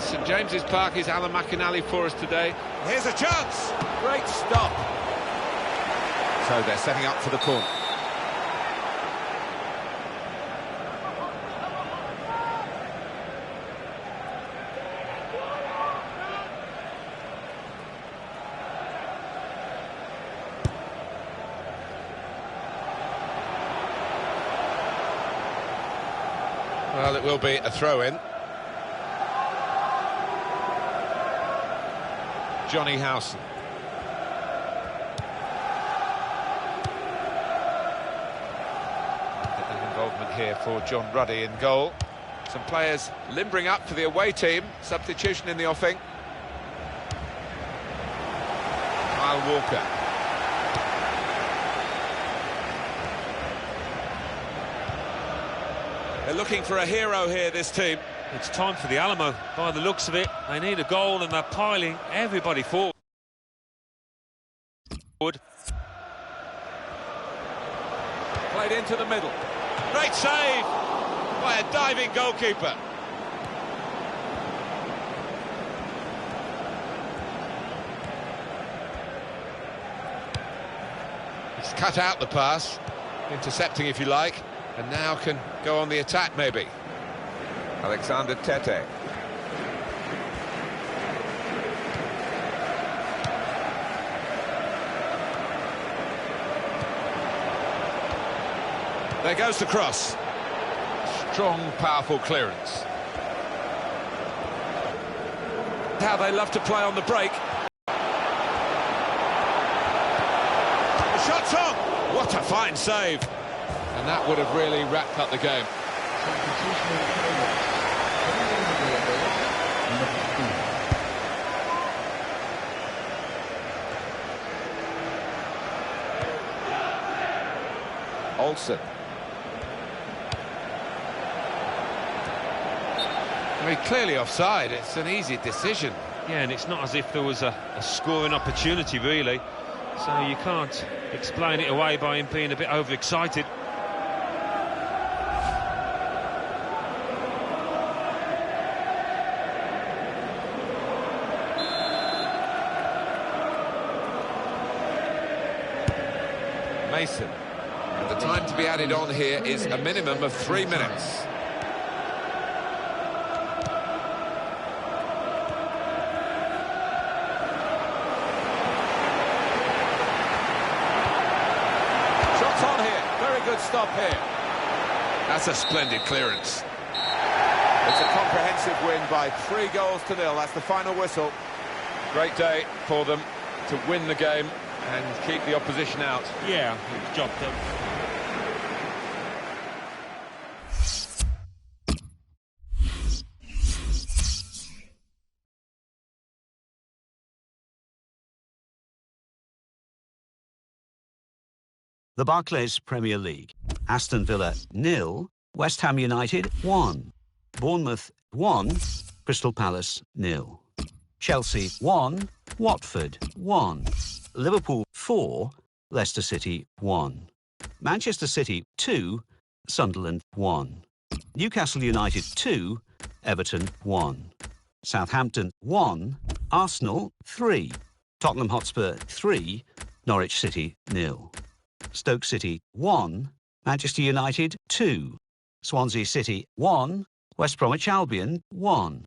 St James's Park is Alan McInally for us today. Here's a chance. Great stop. So they're setting up for the corner. Well, it will be a throw-in. Johnny Howson. Involvement here for John Ruddy in goal. Some players limbering up for the away team. Substitution in the offing. Kyle Walker. They're looking for a hero here, this team. It's time for the Alamo, by the looks of it. They need a goal and they're piling everybody forward. Played into the middle. Great save by a diving goalkeeper. He's cut out the pass, intercepting if you like, and now can go on the attack maybe. Alexander Tete. There goes the cross. Strong, powerful clearance. How they love to play on the break. The shot's on! What a fine save! And that would have really wrapped up the game. Olsen. Very clearly offside. It's an easy decision. Yeah, and it's not as if there was a scoring opportunity, really. So you can't explain it away by him being a bit overexcited. Mason. And the time to be added on here is a minimum of 3 minutes. Shots on here. Very good stop here. That's a splendid clearance. It's a comprehensive win by 3-0. That's the final whistle. Great day for them to win the game and keep the opposition out. Yeah, job done. The Barclays Premier League. Aston Villa 0, West Ham United 1, Bournemouth 1, Crystal Palace 0, Chelsea 1, Watford 1, Liverpool 4, Leicester City 1, Manchester City 2, Sunderland 1, Newcastle United 2, Everton 1, Southampton 1, Arsenal 3, Tottenham Hotspur 3, Norwich City 0. Stoke City 1, Manchester United 2, Swansea City 1, West Bromwich Albion 1.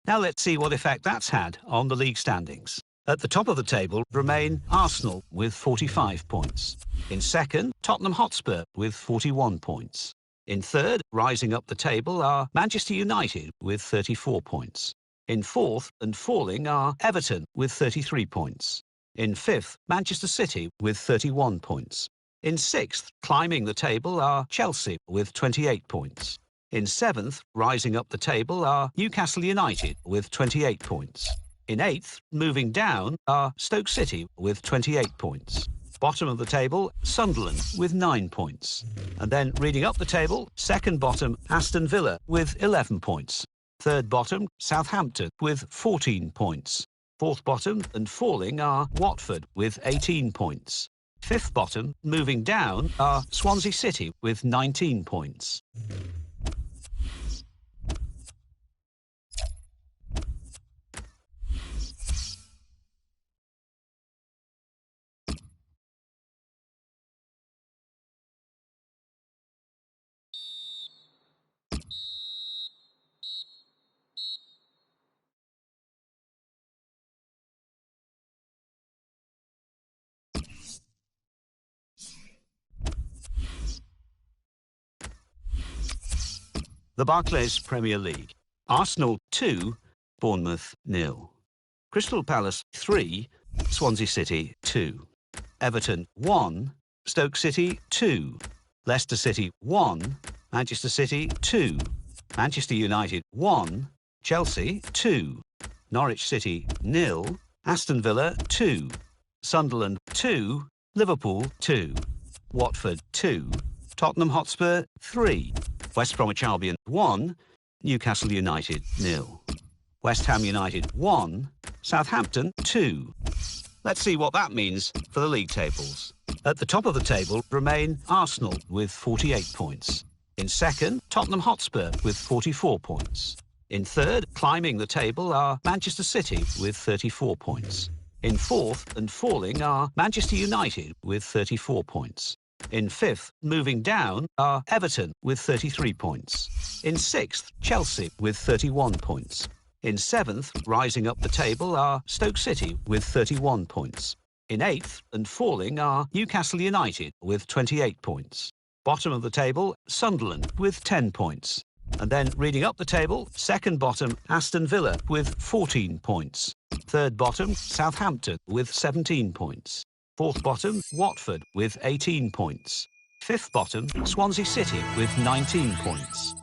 Now let's see what effect that's had on the league standings. At the top of the table remain Arsenal with 45 points. In second, Tottenham Hotspur with 41 points. In third, rising up the table, are Manchester United with 34 points. In fourth and falling are Everton with 33 points. In fifth, Manchester City with 31 points. In sixth, climbing the table, are Chelsea with 28 points. In seventh, rising up the table, are Newcastle United with 28 points. In eighth, moving down, are Stoke City with 28 points. Bottom of the table, Sunderland with 9 points. And then reading up the table, second bottom, Aston Villa with 11 points. Third bottom, Southampton with 14 points. Fourth bottom and falling are Watford with 18 points. Fifth bottom, moving down, are Swansea City with 19 points. The Barclays Premier League. Arsenal 2, Bournemouth 0. Crystal Palace 3, Swansea City 2. Everton 1, Stoke City 2. Leicester City 1, Manchester City 2. Manchester United 1, Chelsea 2. Norwich City 0, Aston Villa 2. Sunderland 2, Liverpool 2. Watford 2, Tottenham Hotspur 3. West Bromwich Albion 1, Newcastle United 0. West Ham United 1, Southampton 2. Let's see what that means for the league tables. At the top of the table remain Arsenal with 48 points. In second, Tottenham Hotspur with 44 points. In third, climbing the table, are Manchester City with 34 points. In fourth and falling are Manchester United with 34 points. In fifth, moving down, are Everton with 33 points. In sixth, Chelsea with 31 points. In seventh, rising up the table, are Stoke City with 31 points. In eighth and falling are Newcastle United with 28 points. Bottom of the table, Sunderland with 10 points. And then reading up the table, second bottom, Aston Villa with 14 points. Third bottom, Southampton with 17 points. Fourth bottom, Watford with 18 points. Fifth bottom, Swansea City with 19 points.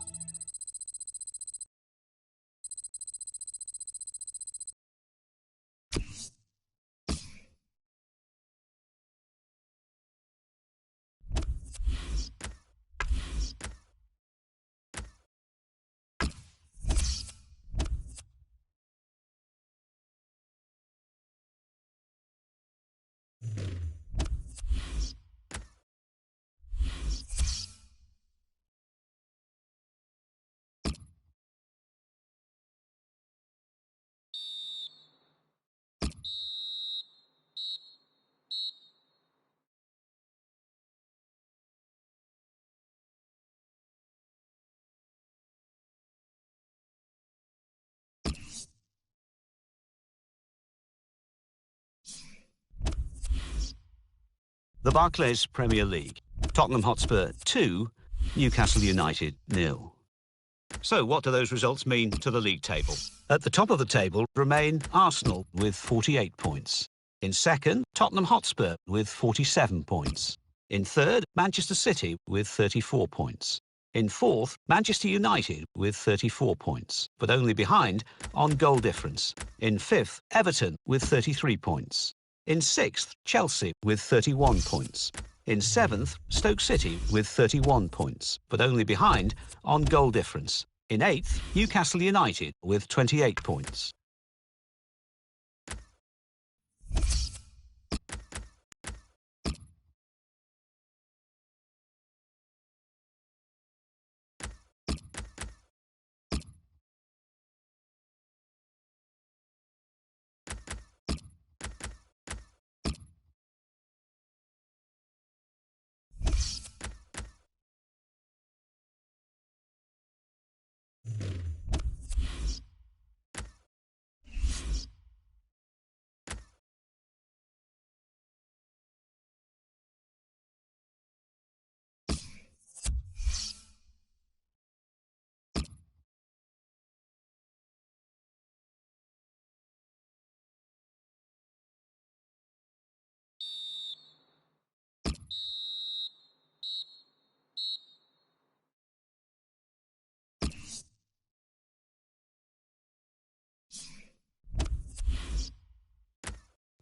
The Barclays Premier League. Tottenham Hotspur 2, Newcastle United 0. So what do those results mean to the league table? At the top of the table remain Arsenal with 48 points. In second, Tottenham Hotspur with 47 points. In third, Manchester City with 34 points. In fourth, Manchester United with 34 points, but only behind on goal difference. In fifth, Everton with 33 points. In sixth, Chelsea with 31 points. In seventh, Stoke City with 31 points, but only behind on goal difference. In eighth, Newcastle United with 28 points.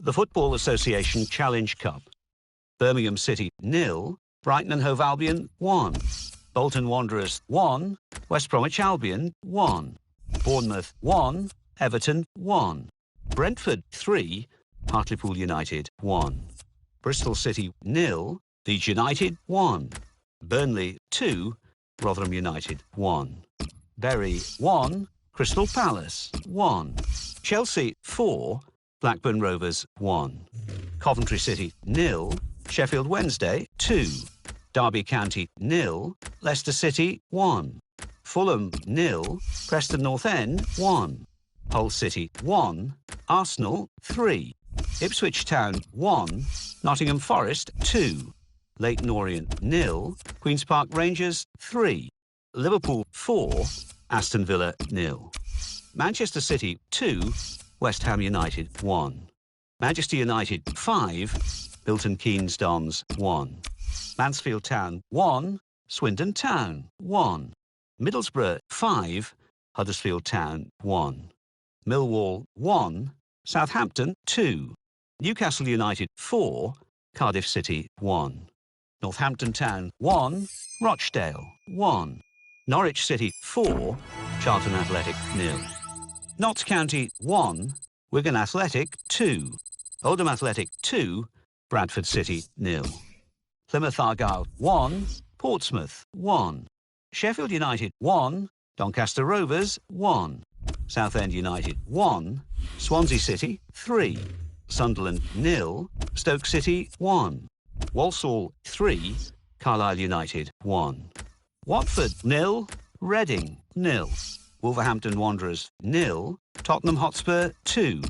The Football Association Challenge Cup. Birmingham City 0, Brighton and Hove Albion 1. Bolton Wanderers 1, West Bromwich Albion 1. Bournemouth 1, Everton 1. Brentford 3, Hartlepool United 1. Bristol City 0, Leeds United 1. Burnley 2, Rotherham United 1. Bury 1, Crystal Palace 1. Chelsea 4, Blackburn Rovers 1. Coventry City 0, Sheffield Wednesday 2. Derby County 0, Leicester City 1. Fulham 0, Preston North End 1. Hull City 1, Arsenal 3. Ipswich Town 1, Nottingham Forest 2. Leyton Orient 0, Queen's Park Rangers 3. Liverpool 4, Aston Villa 0. Manchester City 2, West Ham United 1. Manchester United 5, Milton Keynes Dons 1. Mansfield Town 1, Swindon Town 1. Middlesbrough 5, Huddersfield Town 1. Millwall 1, Southampton 2. Newcastle United 4, Cardiff City 1. Northampton Town 1, Rochdale 1. Norwich City 4, Charlton Athletic 0. Notts County 1, Wigan Athletic 2. Oldham Athletic 2, Bradford City 0. Plymouth Argyle 1, Portsmouth 1. Sheffield United 1, Doncaster Rovers 1. Southend United 1, Swansea City 3. Sunderland 0, Stoke City 1. Walsall 3, Carlisle United 1. Watford 0, Reading 0. Wolverhampton Wanderers 0, Tottenham Hotspur 2.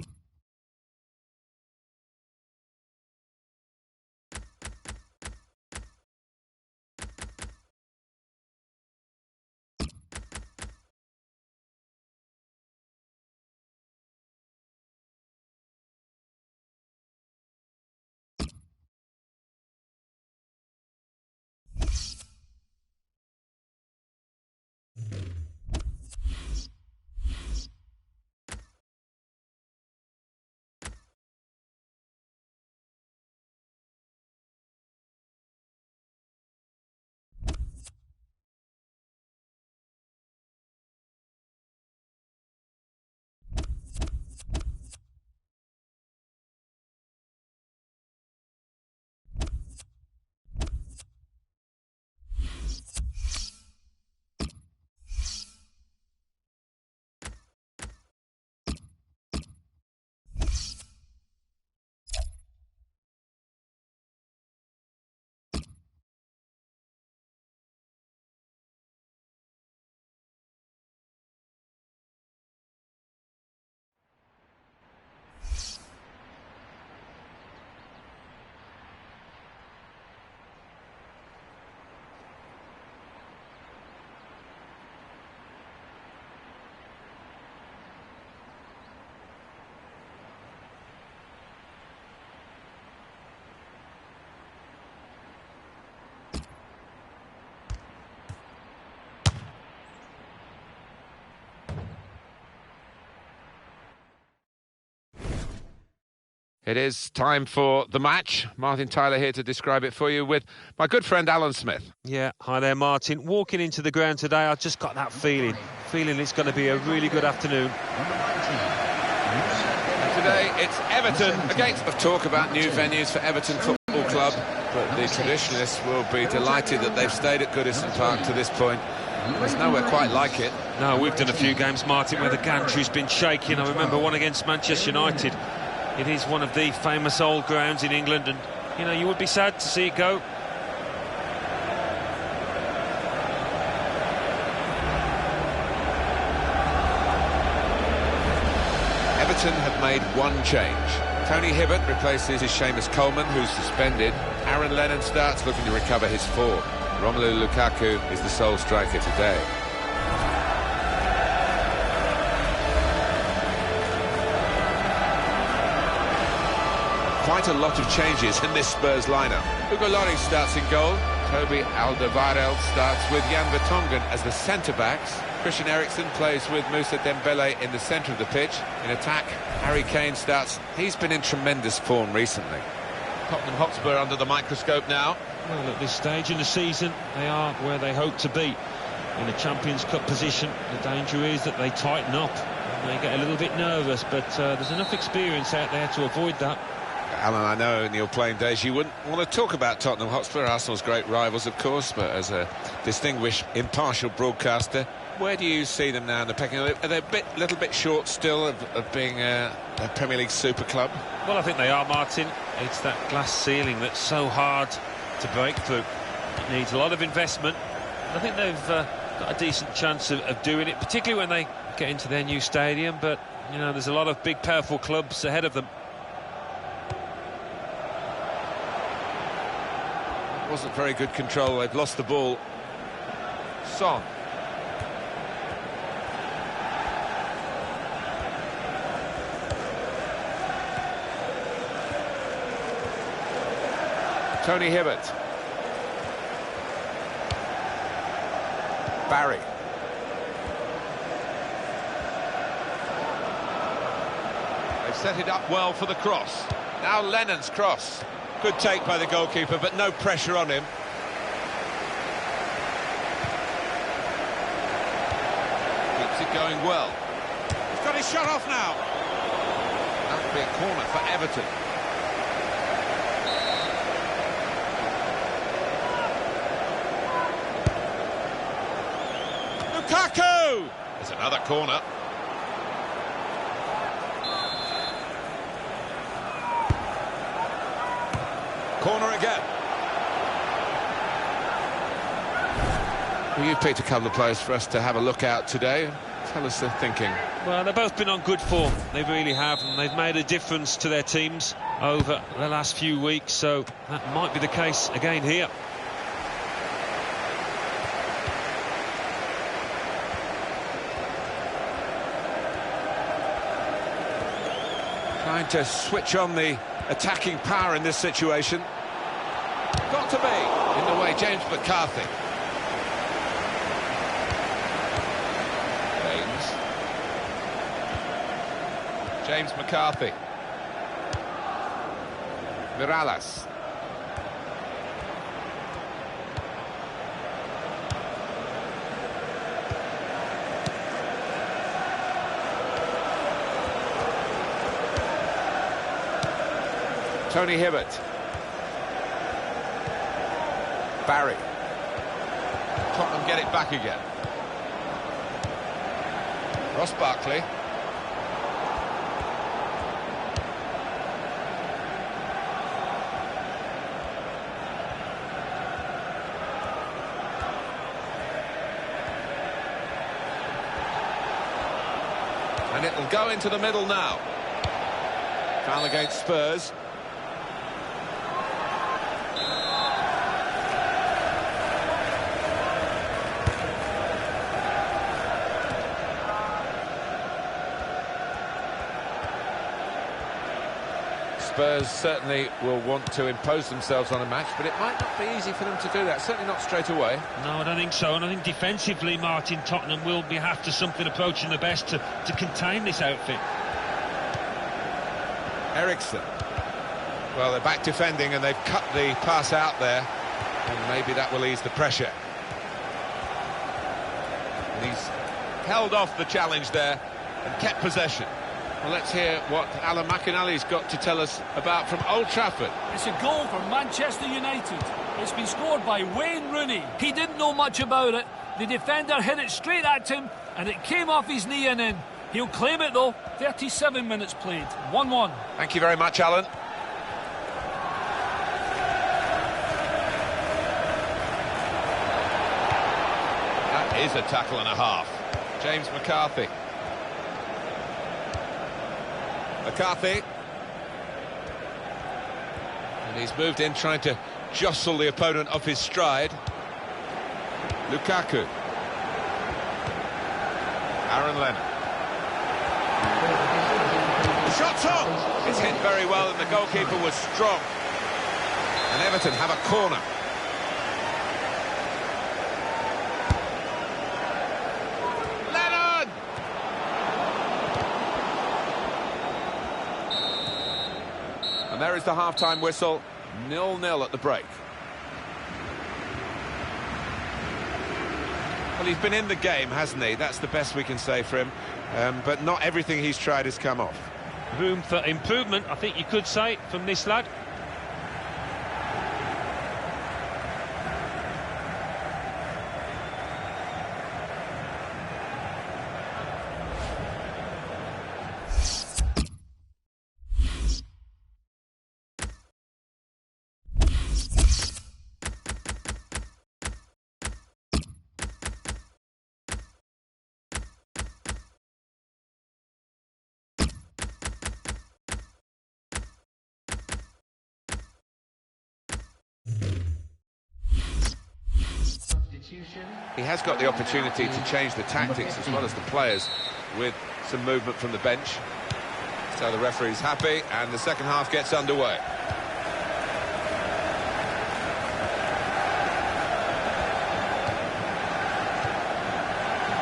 It is time for the match. Martin Tyler here to describe it for you with my good friend Alan Smith. Yeah, hi there, Martin. Walking into the ground today, I just got that feeling it's going to be a really good afternoon. And today it's Everton against the talk about new venues for Everton Football Club, but the traditionalists will be delighted that they've stayed at Goodison Park to this point. There's nowhere quite like it. No, we've done a few games, Martin, where the gantry's been shaking. I remember one against Manchester United. It is one of the famous old grounds in England, and, you know, you would be sad to see it go. Everton have made one change. Tony Hibbert replaces Seamus Coleman, who's suspended. Aaron Lennon starts looking to recover his form. Romelu Lukaku is the sole striker today. Quite a lot of changes in this Spurs lineup. Hugo Lloris starts in goal. Toby Alderweireld starts with Jan Vertonghen as the centre-backs. Christian Eriksen plays with Moussa Dembele in the centre of the pitch. In attack, Harry Kane starts. He's been in tremendous form recently. Tottenham Hotspur under the microscope now. Well, at this stage in the season, they are where they hope to be. In a Champions Cup position, the danger is that they tighten up. And they get a little bit nervous, but there's enough experience out there to avoid that. Alan, I know in your playing days you wouldn't want to talk about Tottenham Hotspur, Arsenal's great rivals, of course, but as a distinguished, impartial broadcaster, where do you see them now in the pecking order? Are they a little bit short still of being a Premier League super club? Well, I think they are, Martin. It's that glass ceiling that's so hard to break through. It needs a lot of investment. I think they've got a decent chance of doing it, particularly when they get into their new stadium, but, you know, there's a lot of big, powerful clubs ahead of them. Wasn't very good control. They've lost the ball. Son. Tony Hibbert. Barry. They've set it up well for the cross. Now Lennon's cross. Good take by the goalkeeper, but no pressure on him. Keeps it going well. He's got his shot off now. That would be a corner for Everton. Lukaku! There's another corner. Corner again. Well, you've picked a couple of players for us to have a look at today. Tell us their thinking. Well, they've both been on good form. They really have, and they've made a difference to their teams over the last few weeks, so that might be the case again here. Trying to switch on the attacking power in this situation. Got to be. In the way, James McCarthy. James McCarthy. Mirallas. Tony Hibbert. Barry. Tottenham get it back again. Ross Barkley. And it'll go into the middle now. Foul against Spurs. Spurs certainly will want to impose themselves on a match, but it might not be easy for them to do that, certainly not straight away. No, I don't think so, and I think defensively, Martin, Tottenham will be after something approaching the best to contain this outfit. Eriksson. Well, they're back defending and they've cut the pass out there, and maybe that will ease the pressure. And he's held off the challenge there and kept possession. Well, let's hear what Alan McInally's got to tell us about from Old Trafford. It's a goal for Manchester United. It's been scored by Wayne Rooney. He didn't know much about it. The defender hit it straight at him, and it came off his knee and in. He'll claim it, though. 37 minutes played. 1-1. Thank you very much, Alan. That is a tackle and a half. James McCarthy. McCarthy. And he's moved in trying to jostle the opponent off his stride. Lukaku. Aaron Lennon. The shot's on! It's hit very well and the goalkeeper was strong. And Everton have a corner. Lennon! And there is the half-time whistle. 0-0 at the break. Well, he's been in the game, hasn't he? That's the best we can say for him. But not everything he's tried has come off. Room for improvement, I think you could say, from this lad. He has got the opportunity to change the tactics as well as the players with some movement from the bench. So the referee's happy and the second half gets underway.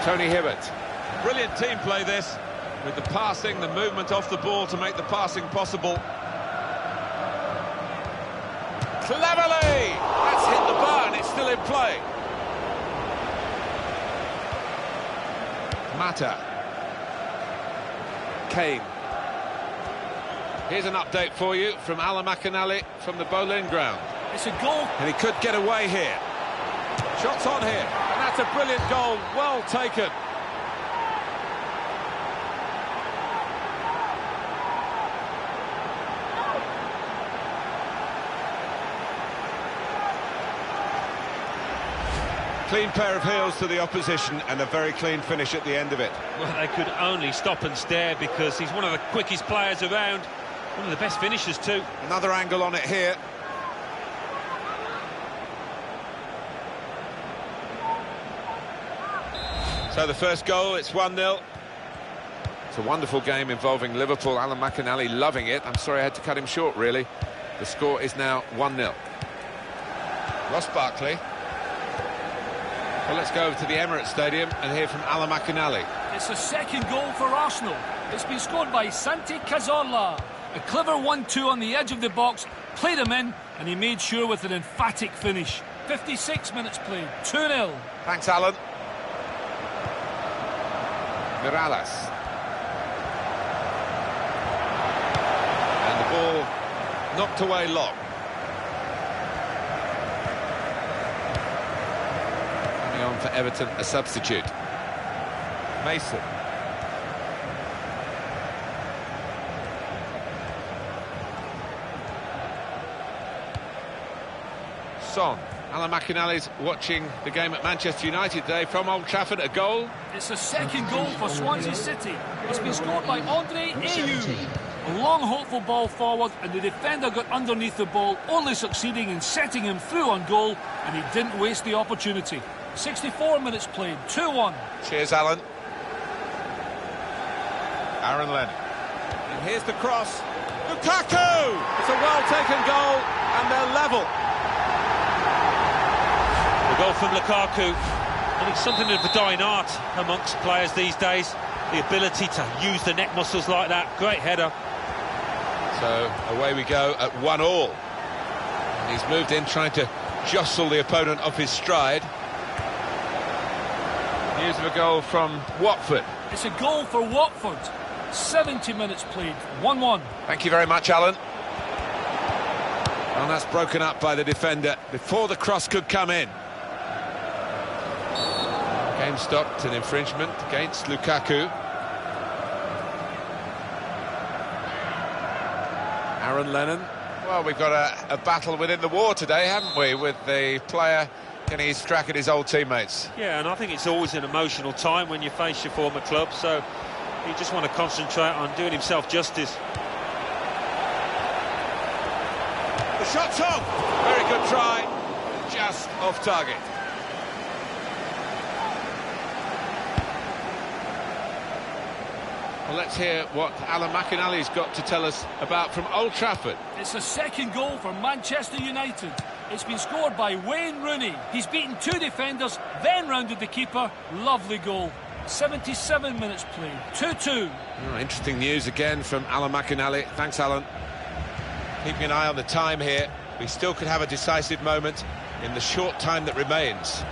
Tony Hibbert. Brilliant team play this, with the passing, the movement off the ball to make the passing possible. Cleverly! That's hit the bar and it's still in play. Mata. Kane. Here's an update for you from Alan McInally from the Boleyn ground. It's a goal. And he could get away here. Shots on here, and that's a brilliant goal, well taken. Clean pair of heels to the opposition and a very clean finish at the end of it. Well, they could only stop and stare because he's one of the quickest players around. One of the best finishers too. Another angle on it here. So the first goal, it's 1-0. It's a wonderful game involving Liverpool. Alan McInally loving it. I'm sorry I had to cut him short, really. The score is now 1-0. Ross Barkley. Well, let's go over to the Emirates Stadium and hear from Alan McInally. It's a second goal for Arsenal. It's been scored by Santi Cazorla. A clever 1-2 on the edge of the box, played him in, and he made sure with an emphatic finish. 56 minutes played, 2-0. Thanks, Alan. Mirallas. And the ball knocked away long. Coming on for Everton, a substitute. Mason. Son. Alan McInally's watching the game at Manchester United today from Old Trafford. A goal. It's a second goal for Swansea City. It's been scored by Andre Ayew. A long, hopeful ball forward, and the defender got underneath the ball, only succeeding in setting him through on goal, and he didn't waste the opportunity. 64 minutes played, 2-1. Cheers, Alan. Aaron Lennon. And here's the cross. Lukaku! It's a well-taken goal, and they're level. The goal from Lukaku. I think something of a dying art amongst players these days. The ability to use the neck muscles like that. Great header. So away we go at 1-1. And he's moved in trying to jostle the opponent off his stride. News of a goal from Watford. It's a goal for Watford. 70 minutes played, 1-1. Thank you very much, Alan. And that's broken up by the defender before the cross could come in. Game stopped, an infringement against Lukaku. Aaron Lennon. Well, we've got a battle within the war today, haven't we, with the player getting his crack at his old teammates. Yeah, and I think it's always an emotional time when you face your former club, so you just want to concentrate on doing himself justice. The shot's on. Very good try. Just off target. Well, let's hear what Alan McInally's got to tell us about from Old Trafford. It's a second goal for Manchester United. It's been scored by Wayne Rooney. He's beaten two defenders, then rounded the keeper. Lovely goal. 77 minutes played. 2-2. Oh, interesting news again from Alan McInally. Thanks, Alan. Keeping an eye on the time here. We still could have a decisive moment in the short time that remains.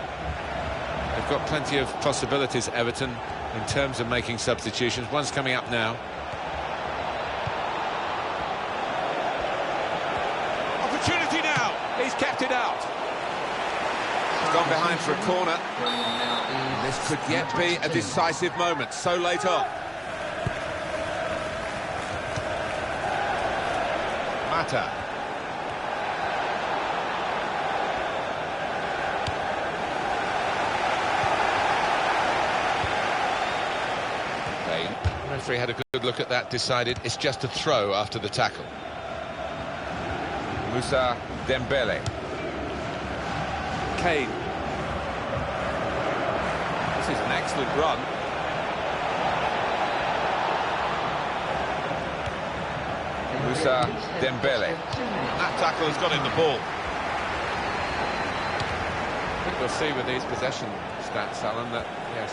They've got plenty of possibilities, Everton, in terms of making substitutions. One's coming up now. Opportunity now. He's kept it out. He's gone behind for a corner. This could yet be a decisive moment so late on. Mata. The referee had a good look at that, decided it's just a throw after the tackle. Moussa Dembele. Kane. This is an excellent run. Moussa Dembele. That tackle has got in the ball. We'll see with these possession stats, Alan, that, yes,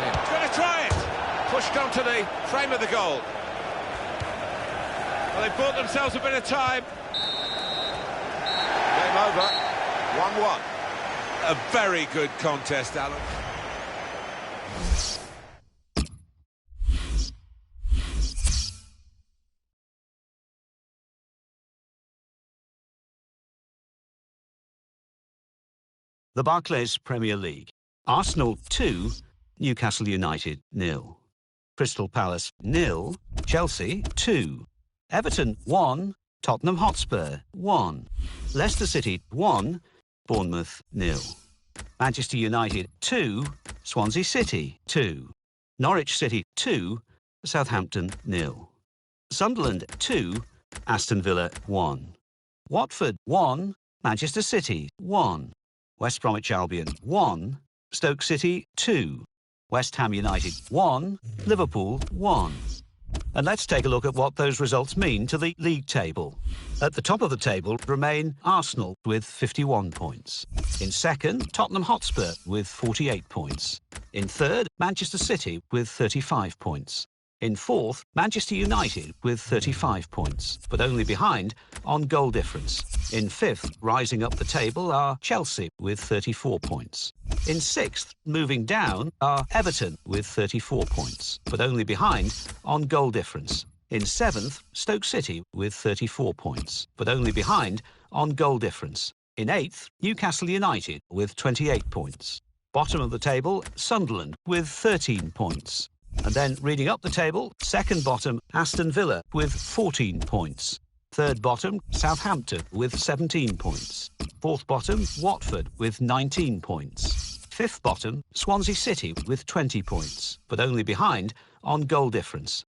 He's going to try it! Pushed onto the frame of the goal. Well, they bought themselves a bit of time. Game over. 1-1. a very good contest, Alan. The Barclays Premier League. Arsenal 2, Newcastle United 0. Crystal Palace 0, Chelsea 2. Everton 1, Tottenham Hotspur 1. Leicester City 1, Bournemouth 0. Manchester United 2, Swansea City 2. Norwich City 2, Southampton 0. Sunderland 2, Aston Villa 1. Watford 1, Manchester City 1. West Bromwich Albion 1, Stoke City 2. West Ham United 1, Liverpool 1. And let's take a look at what those results mean to the league table. At the top of the table remain Arsenal with 51 points. In second, Tottenham Hotspur with 48 points. In third, Manchester City with 35 points. In fourth, Manchester United with 35 points, but only behind on goal difference. In fifth, rising up the table, are Chelsea with 34 points. In sixth, moving down, are Everton with 34 points, but only behind on goal difference. In seventh, Stoke City with 34 points, but only behind on goal difference. In eighth, Newcastle United with 28 points. Bottom of the table, Sunderland with 13 points. And then reading up the table, second bottom, Aston Villa with 14 points. Third bottom, Southampton with 17 points. Fourth bottom, Watford with 19 points. Fifth bottom, Swansea City with 20 points, but only behind on goal difference.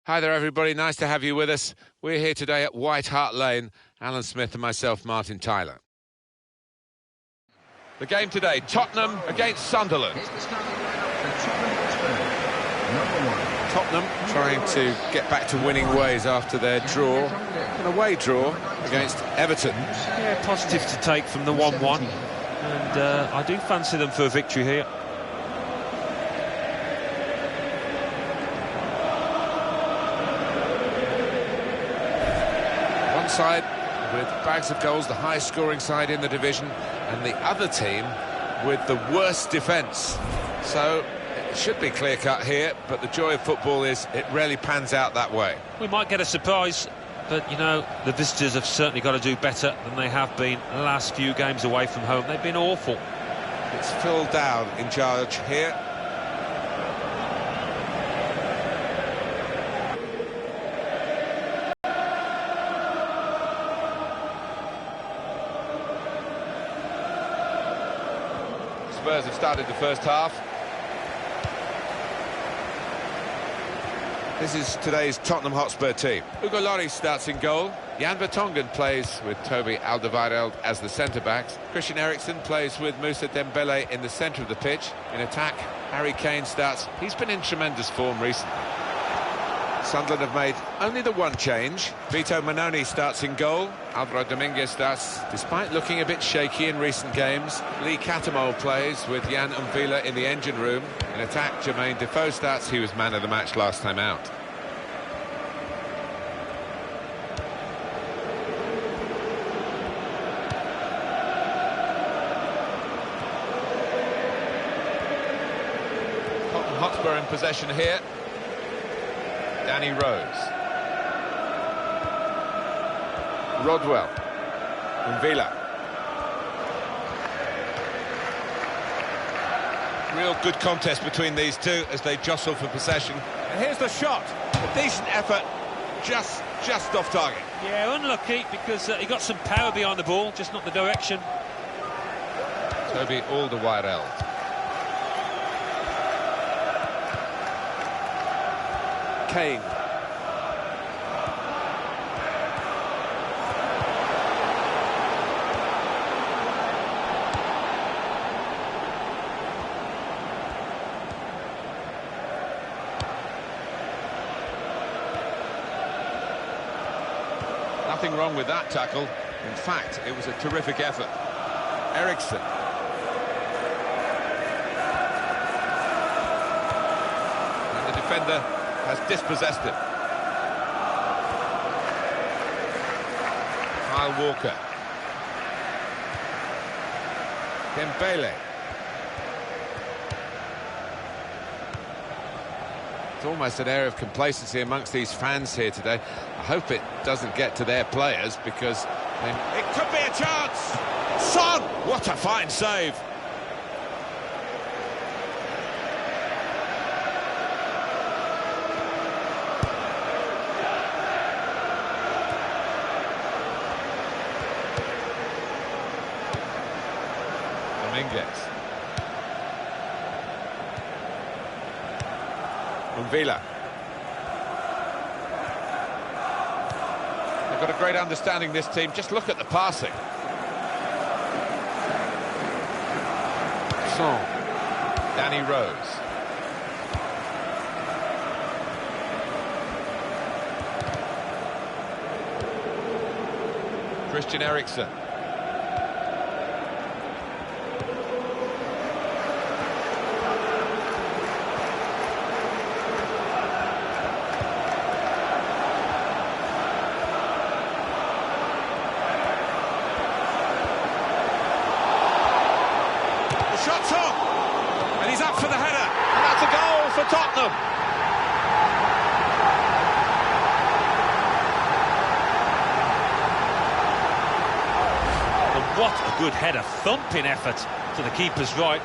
Hi there, everybody. Nice to have you with us. We're here today at White Hart Lane. Alan Smith and myself, Martin Tyler. The game today, Tottenham against Sunderland. Tottenham trying to get back to winning ways after their draw, an away draw against Everton. Yeah, positive to take from the 1-1. And I do fancy them for a victory here. One side with bags of goals, the highest scoring side in the division, and the other team with the worst defence. So it should be clear-cut here, but the joy of football is it rarely pans out that way. We might get a surprise, but, you know, the visitors have certainly got to do better than they have been the last few games away from home. They've been awful. It's Phil Dowd in charge here. Spurs have started the first half. This is today's Tottenham Hotspur team. Hugo Lloris starts in goal. Jan Vertonghen plays with Toby Alderweireld as the centre-backs. Christian Eriksen plays with Moussa Dembele in the centre of the pitch. In attack, Harry Kane starts. He's been in tremendous form recently. Sunderland have made only the one change. Vito Mannone starts in goal. Alvaro Dominguez starts, despite looking a bit shaky in recent games. Lee Catamol plays with Jan Umvila in the engine room. In attack, Jermaine Defoe starts. He was man of the match last time out. Tottenham Hotspur in possession here. Danny Rose. Rodwell. Umvila. Real good contest between these two as they jostle for possession. And here's the shot. A decent effort, just off target. Yeah, unlucky because he got some power behind the ball, just not the direction. Toby Alderweireld. Kane. Nothing wrong with that tackle. In fact, it was a terrific effort. Eriksen. And the defender has dispossessed him. Kyle Walker. Dembele. It's almost an air of complacency amongst these fans here today. I hope it doesn't get to their players because it could be a chance. Son! What a fine save. Dominguez. Umvila. They've got a great understanding, this team. Just look at the passing. Son. Danny Rose. Christian Eriksen. Shot's on, and he's up for the header, and that's a goal for Tottenham. And what a good header, thumping effort to the keeper's right.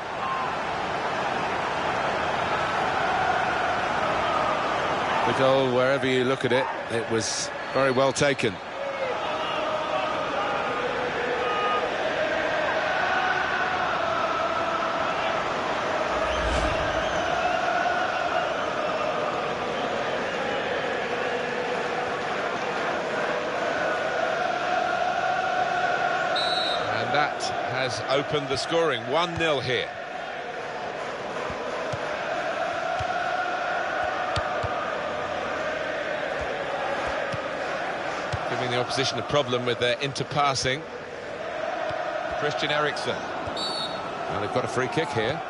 The goal, wherever you look at it, it was very well taken. that has opened the scoring. 1-0 here. Giving the opposition a problem with their interpassing. Christian Eriksen. Now they've got a free kick here.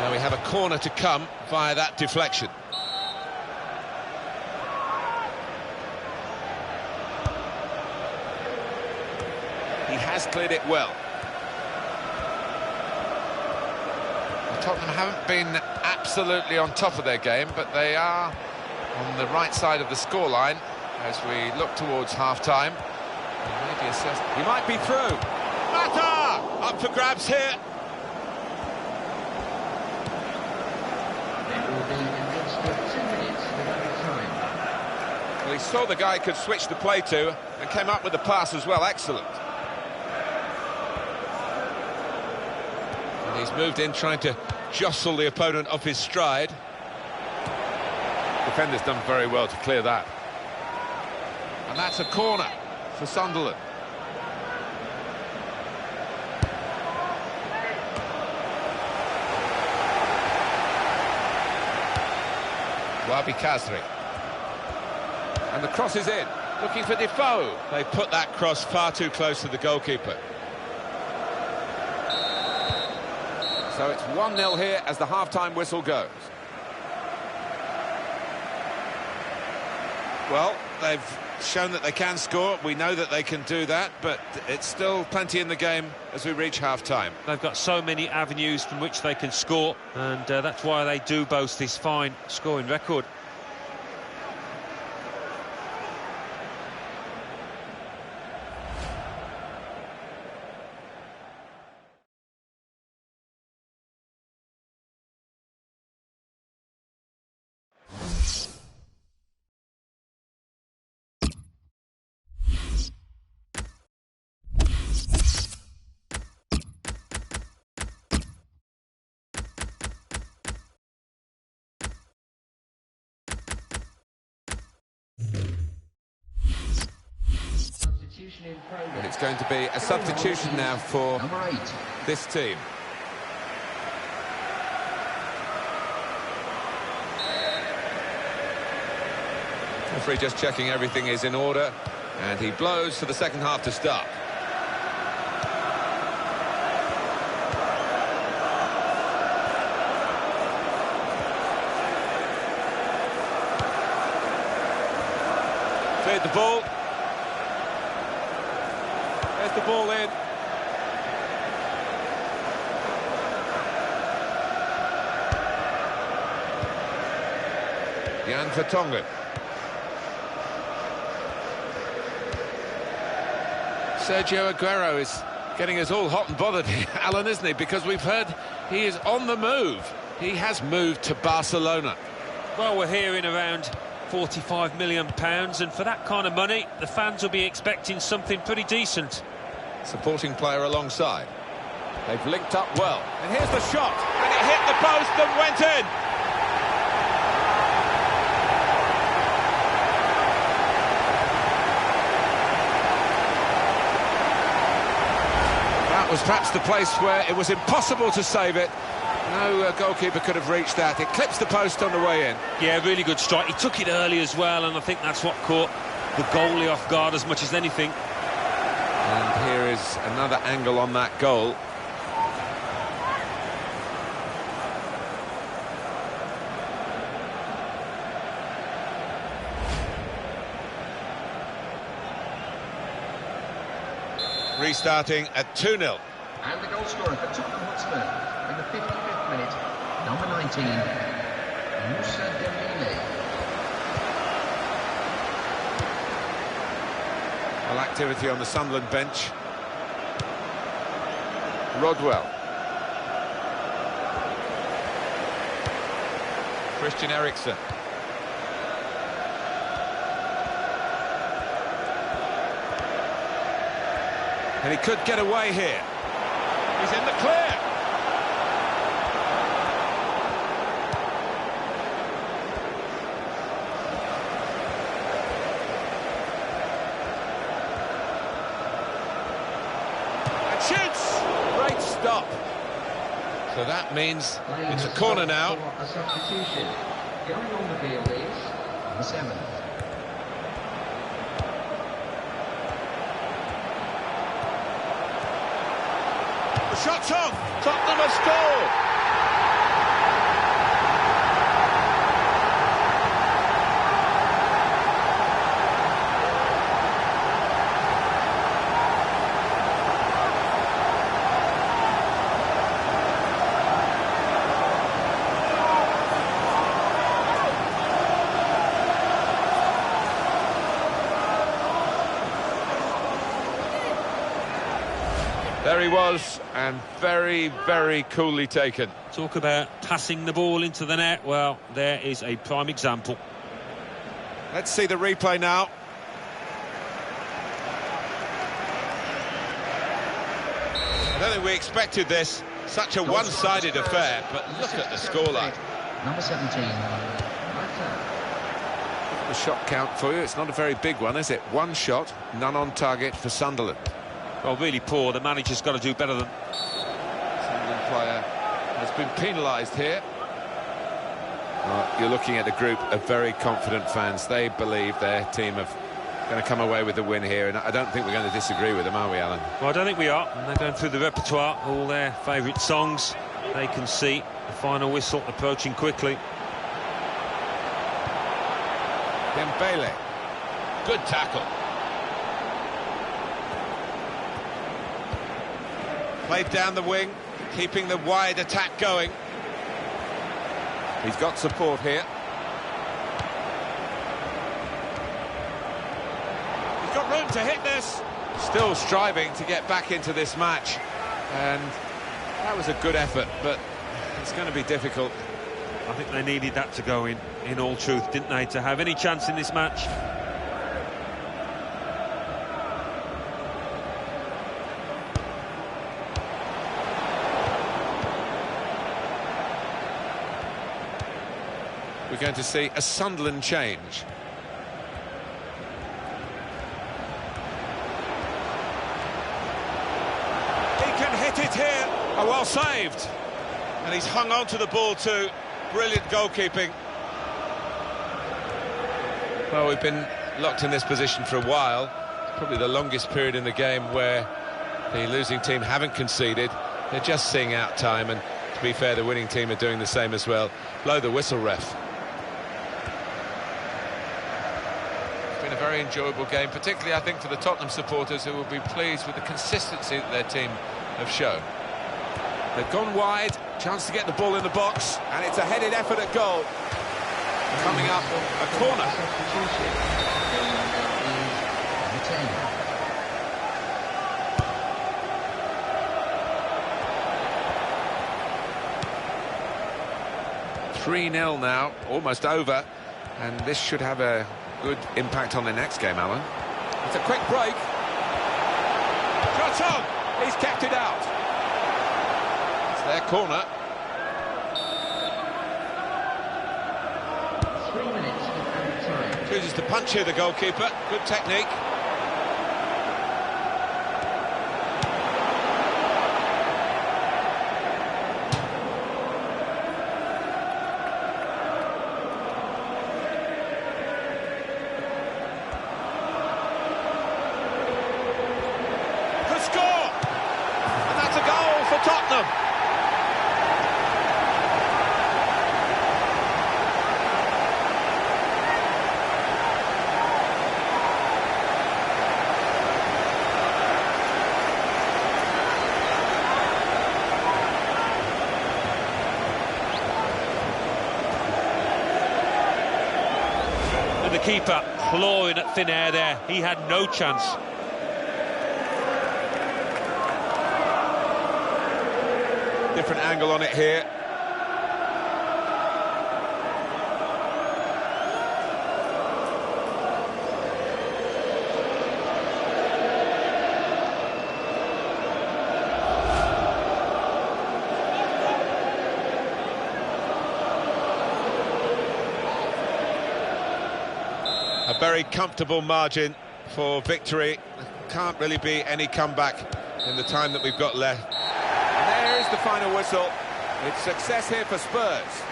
Now we have a corner to come via that deflection. He has cleared it well. Tottenham haven't been absolutely on top of their game, but they are on the right side of the scoreline as we look towards half-time. He might be through. Mata! Up for grabs here. Well, he saw the guy could switch the play to and came up with the pass as well. Excellent. And he's moved in trying to jostle the opponent off his stride. Defender's done very well to clear that. And that's a corner for Sunderland. Wabi Kazri. And the cross is in, looking for Defoe. They put that cross far too close to the goalkeeper. So it's 1-0 here as the half-time whistle goes. Well, they've shown that they can score. We know that they can do that, but it's still plenty in the game as we reach half-time. They've got so many avenues from which they can score, and that's why they do boast this fine scoring record. And it's going to be a substitution now for this team. Referee just checking everything is in order, and he blows for the second half to start. Cleared the ball. There's the ball in. Jan Vertonghen. Sergio Aguero is getting us all hot and bothered here, Alan, isn't he? Because we've heard he is on the move. He has moved to Barcelona. Well, we're hearing around £45 million, and for that kind of money, the fans will be expecting something pretty decent. Supporting player alongside. They've linked up well. And here's the shot. And it hit the post and went in. That was perhaps the place where it was impossible to save it. No goalkeeper could have reached that. It clips the post on the way in. Yeah, really good strike. He took it early as well, and I think that's what caught the goalie off guard as much as anything. And here is another angle on that goal. Restarting at 2-0. And the goal scorer for Tottenham Hotspur in the 55th minute, number 19, Moussa Dembélé. Well, activity on the Sunderland bench. Rodwell. Christian Eriksen. And he could get away here. He's in the clear. shoots! Great stop. So that means it's a corner now. A substitution. Going on the field is the 7. The shot's on. Tottenham have scored. There he was, and very, very coolly taken. Talk about passing the ball into the net. Well, there is a prime example. Let's see the replay now. I don't think we expected this. Such a one-sided affair, but look at the scoreline. Number 17. The shot count for you. It's not a very big one, is it? One shot, none on target for Sunderland. Well, really poor. The manager's got to do better than... Sunderland player has been penalised here. You're looking at a group of very confident fans. They believe their team are going to come away with the win here, and I don't think we're going to disagree with them, are we, Alan? Well, I don't think we are. And they're going through the repertoire, all their favourite songs. They can see the final whistle approaching quickly. Dembele. Good tackle. Played down the wing, keeping the wide attack going. He's got support here. He's got room to hit this. Still striving to get back into this match. And that was a good effort, but it's going to be difficult. I think they needed that to go in all truth, didn't they, to have any chance in this match? We're going to see a Sunderland change. He can hit it here. Oh, well saved. And he's hung on to the ball too. Brilliant goalkeeping. Well, we've been locked in this position for a while. Probably the longest period in the game where the losing team haven't conceded. They're just seeing out time, and to be fair, the winning team are doing the same as well. Blow the whistle, ref. It's been a very enjoyable game, particularly, I think, for the Tottenham supporters, who will be pleased with the consistency that their team have shown. They've gone wide, chance to get the ball in the box, and it's a headed effort at goal. Coming up, a corner. Substitution. Number 10. 3-0 now, almost over, and this should have a good impact on the next game, Alan. It's a quick break. Shot on. He's kept it out. It's their corner. 3 minutes of added time. Chooses to punch here, the goalkeeper. Good technique. Could score! And that's a goal for Tottenham. And the keeper clawing at thin air there. He had no chance. Different angle on it here. A very comfortable margin for victory. Can't really be any comeback in the time that we've got left. And there is the final whistle. It's success here for Spurs.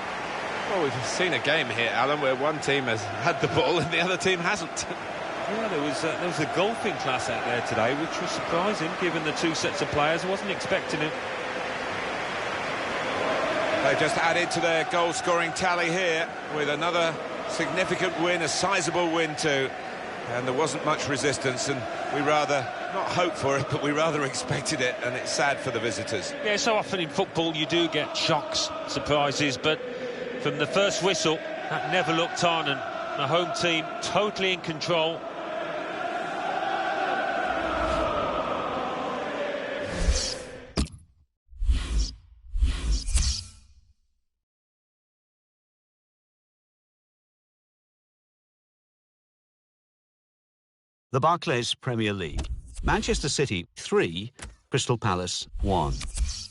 Well, we've seen a game here, Alan, where one team has had the ball and the other team hasn't. Yeah, there was a golfing class out there today, which was surprising, given the two sets of players. I wasn't expecting it. They've just added to their goal-scoring tally here with another significant win, a sizable win too. And there wasn't much resistance, and we rather, not hoped for it, but we rather expected it, and it's sad for the visitors. Yeah, so often in football you do get shocks, surprises, but from the first whistle, that never looked on, and the home team totally in control. The Barclays Premier League. Manchester City 3, Crystal Palace 1.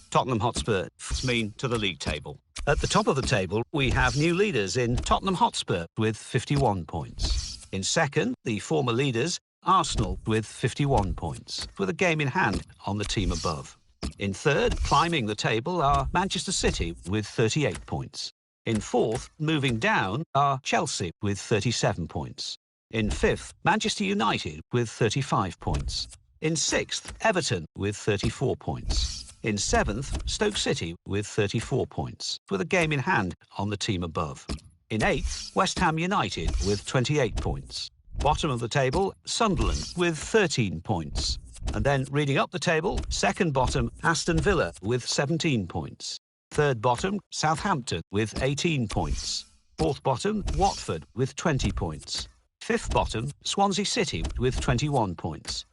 Tottenham Hotspur mean to the league table. At the top of the table, we have new leaders in Tottenham Hotspur with 51 points. In second, the former leaders, Arsenal, with 51 points, with a game in hand on the team above. In third, climbing the table, are Manchester City with 38 points. In fourth, moving down, are Chelsea with 37 points. In fifth, Manchester United with 35 points. In sixth, Everton with 34 points. In seventh, Stoke City with 34 points, with a game in hand on the team above. In eighth, West Ham United with 28 points. Bottom of the table, Sunderland with 13 points. And then reading up the table, second bottom, Aston Villa with 17 points. Third bottom, Southampton with 18 points. Fourth bottom, Watford with 20 points. Fifth bottom, Swansea City with 21 points.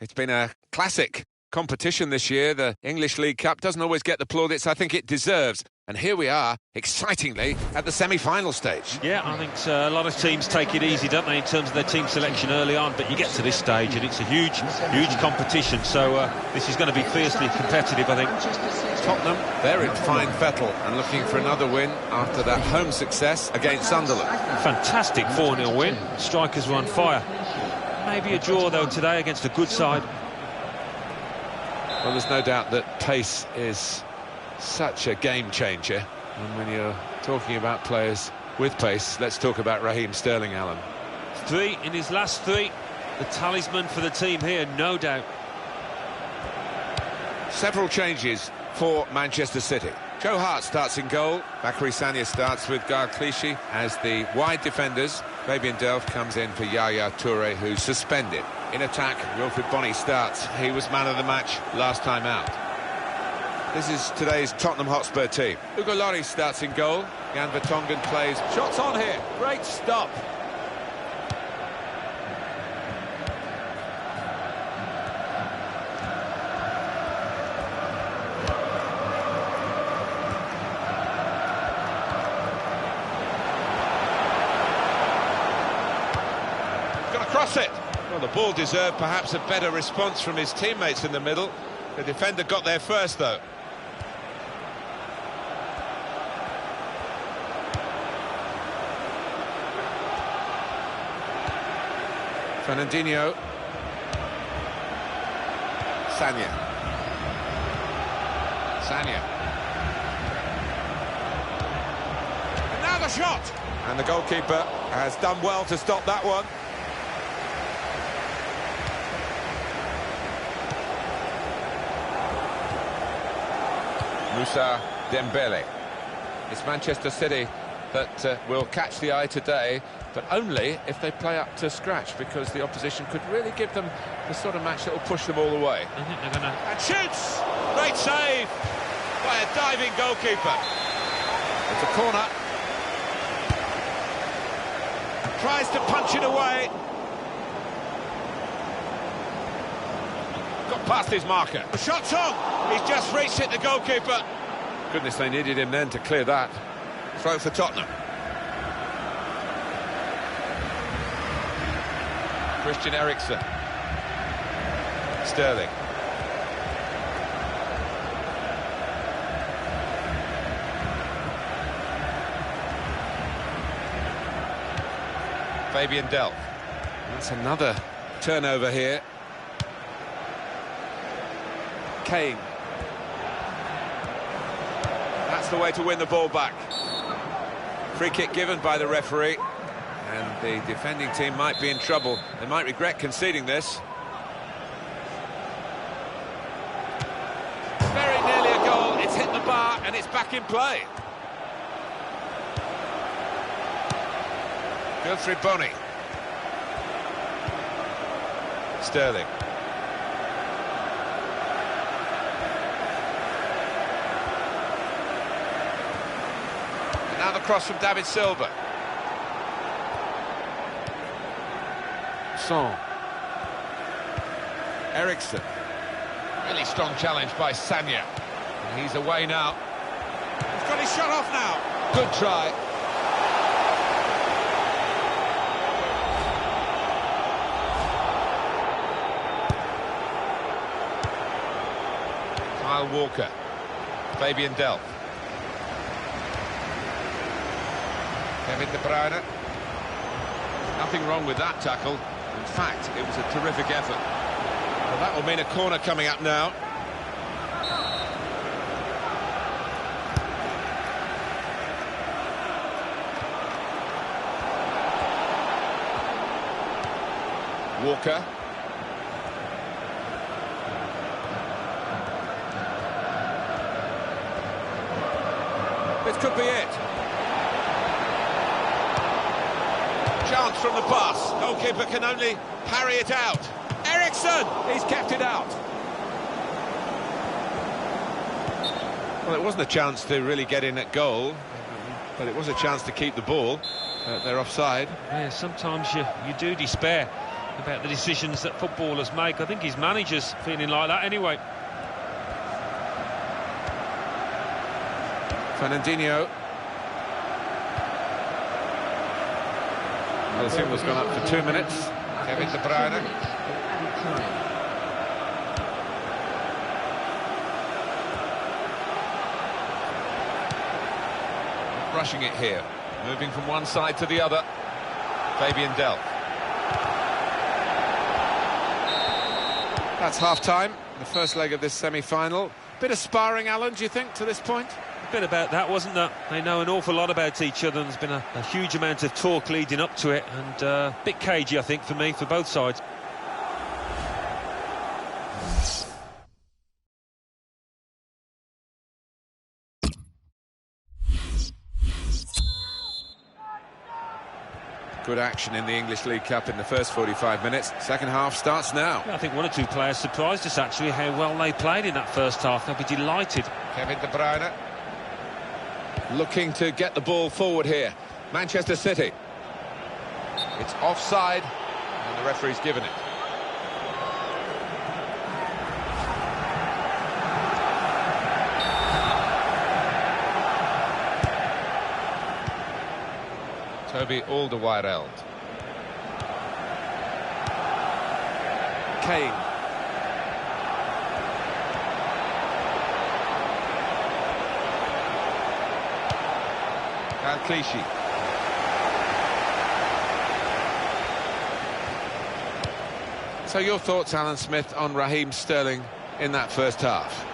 It's been a classic competition this year. The English League Cup doesn't always get the plaudits I think it deserves. And here we are, excitingly, at the semi-final stage. Yeah, I think a lot of teams take it easy, don't they, in terms of their team selection early on. But you get to this stage and it's a huge competition. So this is going to be fiercely competitive, I think. Tottenham, they're in fine fettle and looking for another win after that home success against Sunderland. Fantastic 4-0 win. Strikers were on fire. Maybe a draw, though, today against a good side. Well, there's no doubt that pace is such a game changer. And when you're talking about players with pace, let's talk about Raheem Sterling, Alan. 3 in his last 3. The talisman for the team here, no doubt. Several changes for Manchester City. Joe Hart starts in goal. Bakary Sagna starts with Garde Clichy as the wide defenders. Fabian Delph comes in for Yaya Toure, who's suspended. In attack, Wilfried Bony starts. He was man of the match last time out. This is today's Tottenham Hotspur team. Hugo Lloris starts in goal. Jan Vertonghen plays. Shots on here. Great stop. Gonna cross it. Well, the ball deserved perhaps a better response from his teammates in the middle. The defender got there first, though. Fernandinho. Sanya. And now the shot! And the goalkeeper has done well to stop that one. Moussa Dembele. It's Manchester City that will catch the eye today, but only if they play up to scratch, because the opposition could really give them the sort of match that will push them all the way. I think they're going to... And shoots! Great save by a diving goalkeeper. It's a corner. Tries to punch it away. Got past his marker. The shot's on! He's just reached it, the goalkeeper. Goodness, they needed him then to clear that. Throw for Tottenham. Christian Eriksen. Sterling. Fabian Delph. That's another turnover here. Kane. That's the way to win the ball back. Free kick given by the referee, and the defending team might be in trouble. They might regret conceding this. Very nearly a goal. It's hit the bar and it's back in play. Godfrey Bony. Sterling. Now the cross from David Silva. Son. Eriksen. Really strong challenge by Sanya. And he's away now. He's got his shot off now. Good try. Kyle Walker. Fabian Delph. Kevin De Bruyne. Nothing wrong with that tackle. In fact, it was a terrific effort. Well, that will mean a corner coming up now. Walker. This could be it. Chance from the pass. Goalkeeper can only parry it out. Eriksen! He's kept it out. Well, it wasn't a chance to really get in at goal, but it was a chance to keep the ball. They're offside. Yeah, sometimes you do despair about the decisions that footballers make. I think his manager's feeling like that anyway. Fernandinho. Well, the signal's gone up for 2 minutes. Kevin De Bruyne. Rushing it here. Moving from one side to the other. Fabian Delph. That's half-time, the first leg of this semi-final. Bit of sparring, Alan, do you think, to this point? A bit about that, wasn't there? They know an awful lot about each other, and there's been a huge amount of talk leading up to it, and a bit cagey, I think, for me, for both sides. Good action in the English League Cup in the first 45 minutes. Second half starts now. I think one or two players surprised us, actually, how well they played in that first half. They'll be delighted. Kevin De Bruyne. Looking to get the ball forward here. Manchester City. It's offside, and the referee's given it. Toby Alderweireld. Kane. Clichy. So your thoughts, Alan Smith, on Raheem Sterling in that first half?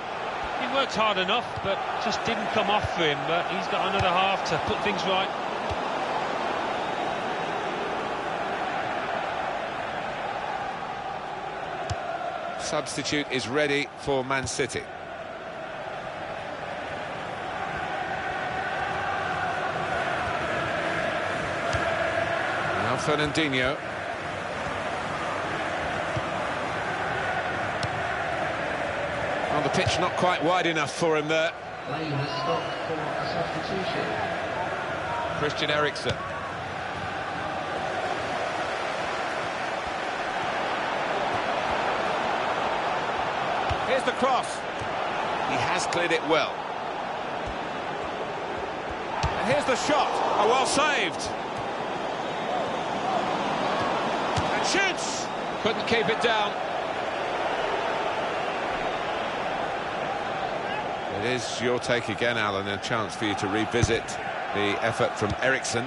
He worked hard enough, but just didn't come off for him. But he's got another half to put things right. Substitute is ready for Man City. Now Fernandinho. On the pitch, not quite wide enough for him there. Play has stopped for a substitution. Christian Eriksen. Here's the cross. He has cleared it well. And here's the shot. Oh, well saved. And shoots. Couldn't keep it down. It is your take again, Alan, a chance for you to revisit the effort from Eriksen.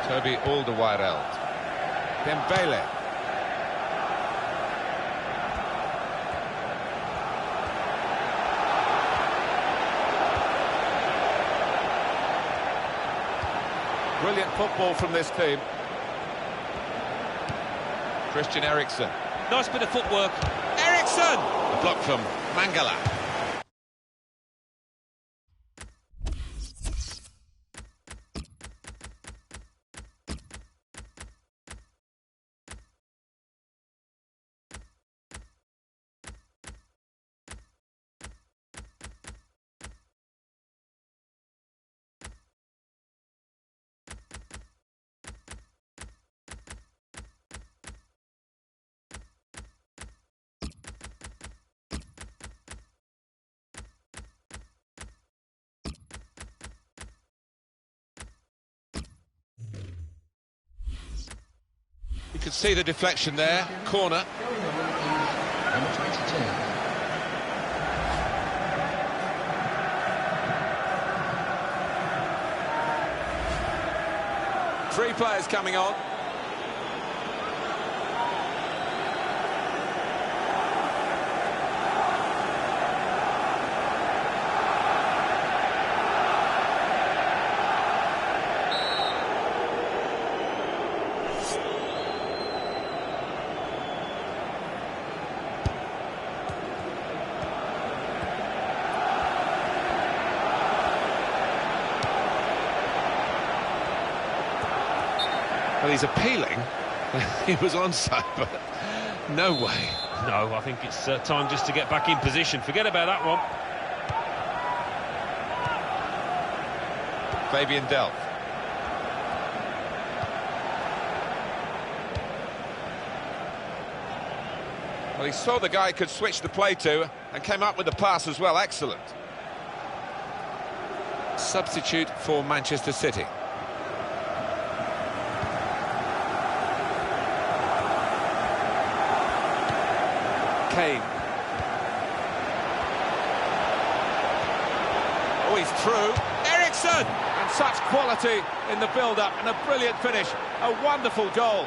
Toby Alderweireld. Dembele. Brilliant football from this team. Christian Eriksen. Nice bit of footwork. Eriksen! A block from Mangala. You could see the deflection there, corner. Number 22. Three players coming on. Well, he's appealing. He was onside, but no way. No, I think it's time just to get back in position. Forget about that one. Fabian Delph. Well, he saw the guy he could switch the play to and came up with the pass as well. Excellent. Substitute for Manchester City. Kane. Oh, he's through. Eriksen! And such quality in the build-up and a brilliant finish. A wonderful goal.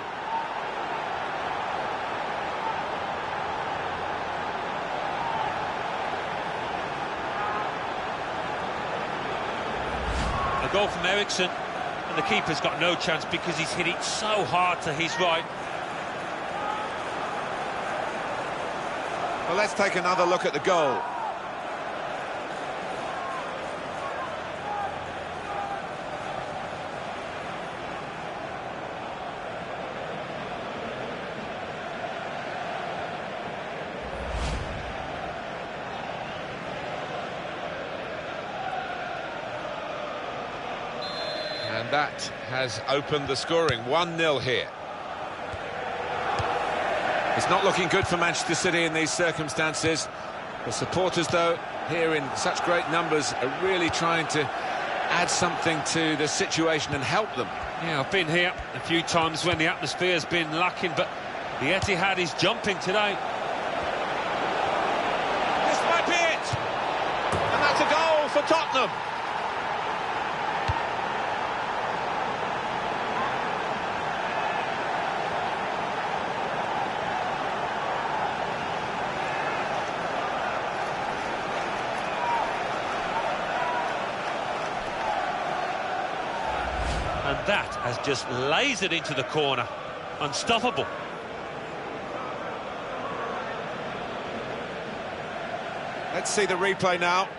A goal from Eriksen, and the keeper's got no chance because he's hit it so hard to his right. Well, let's take another look at the goal. that has opened the scoring. 1-0 here. It's not looking good for Manchester City in these circumstances. The supporters, though, here in such great numbers, are really trying to add something to the situation and help them. Yeah, I've been here a few times when the atmosphere's been lacking, but the Etihad is jumping today. This might be it! And that's a goal for Tottenham. And that has just lasered into the corner. Unstoppable. Let's see the replay now.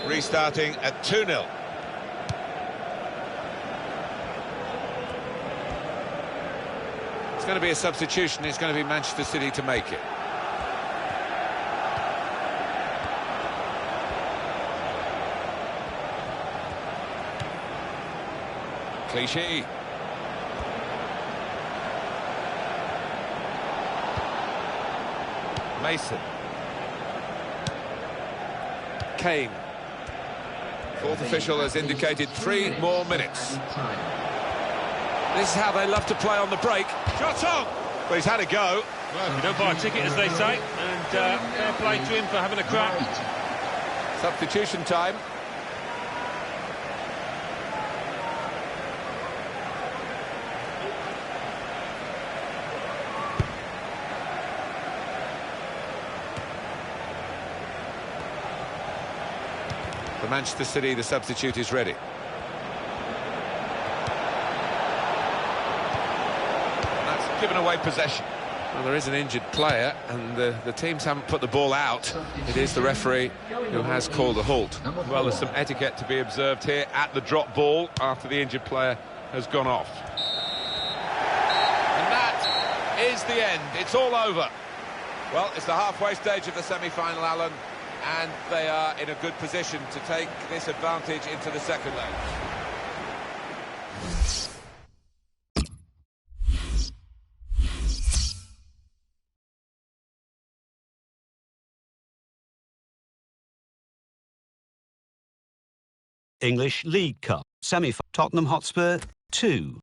Restarting at 2-0. It's going to be a substitution. It's going to be Manchester City to make it. Clichy. Mason. Kane. Fourth official has indicated 3 more minutes. This is how they love to play on the break. Shot on! But he's had a go. Well, you don't buy a ticket, as they say, and fair play to him for having a crack. Substitution time. For Manchester City, the substitute is ready. That's given away possession. Well, there is an injured player, and the teams haven't put the ball out. It is the referee who has called a halt. Well, there's some etiquette to be observed here at the drop ball after the injured player has gone off. And that is the end. It's all over. Well, it's the halfway stage of the semi-final, Alan, and they are in a good position to take this advantage into the second leg. English League Cup semi-final. Tottenham Hotspur 2.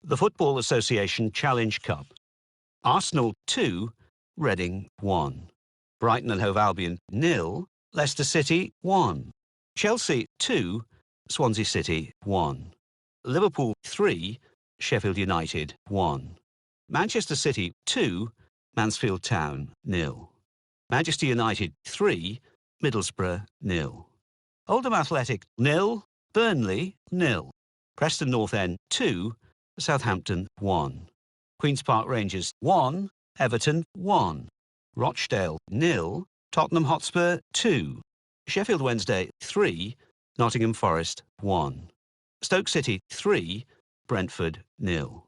The Football Association Challenge Cup. Arsenal 2, Reading 1. Brighton and Hove Albion 0, Leicester City 1. Chelsea 2, Swansea City 1. Liverpool 3, Sheffield United 1. Manchester City 2, Mansfield Town 0. Manchester United 3, Middlesbrough 0. Oldham Athletic 0, Burnley 0. Preston North End 2, Southampton 1. Queen's Park Rangers 1, Everton 1. Rochdale 0, Tottenham Hotspur 2. Sheffield Wednesday 3, Nottingham Forest 1. Stoke City 3, Brentford 0.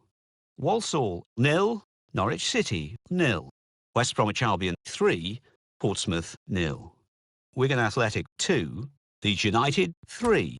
Walsall 0, Norwich City 0. West Bromwich Albion 3, Portsmouth 0. Wigan Athletic 2, Leeds United 3.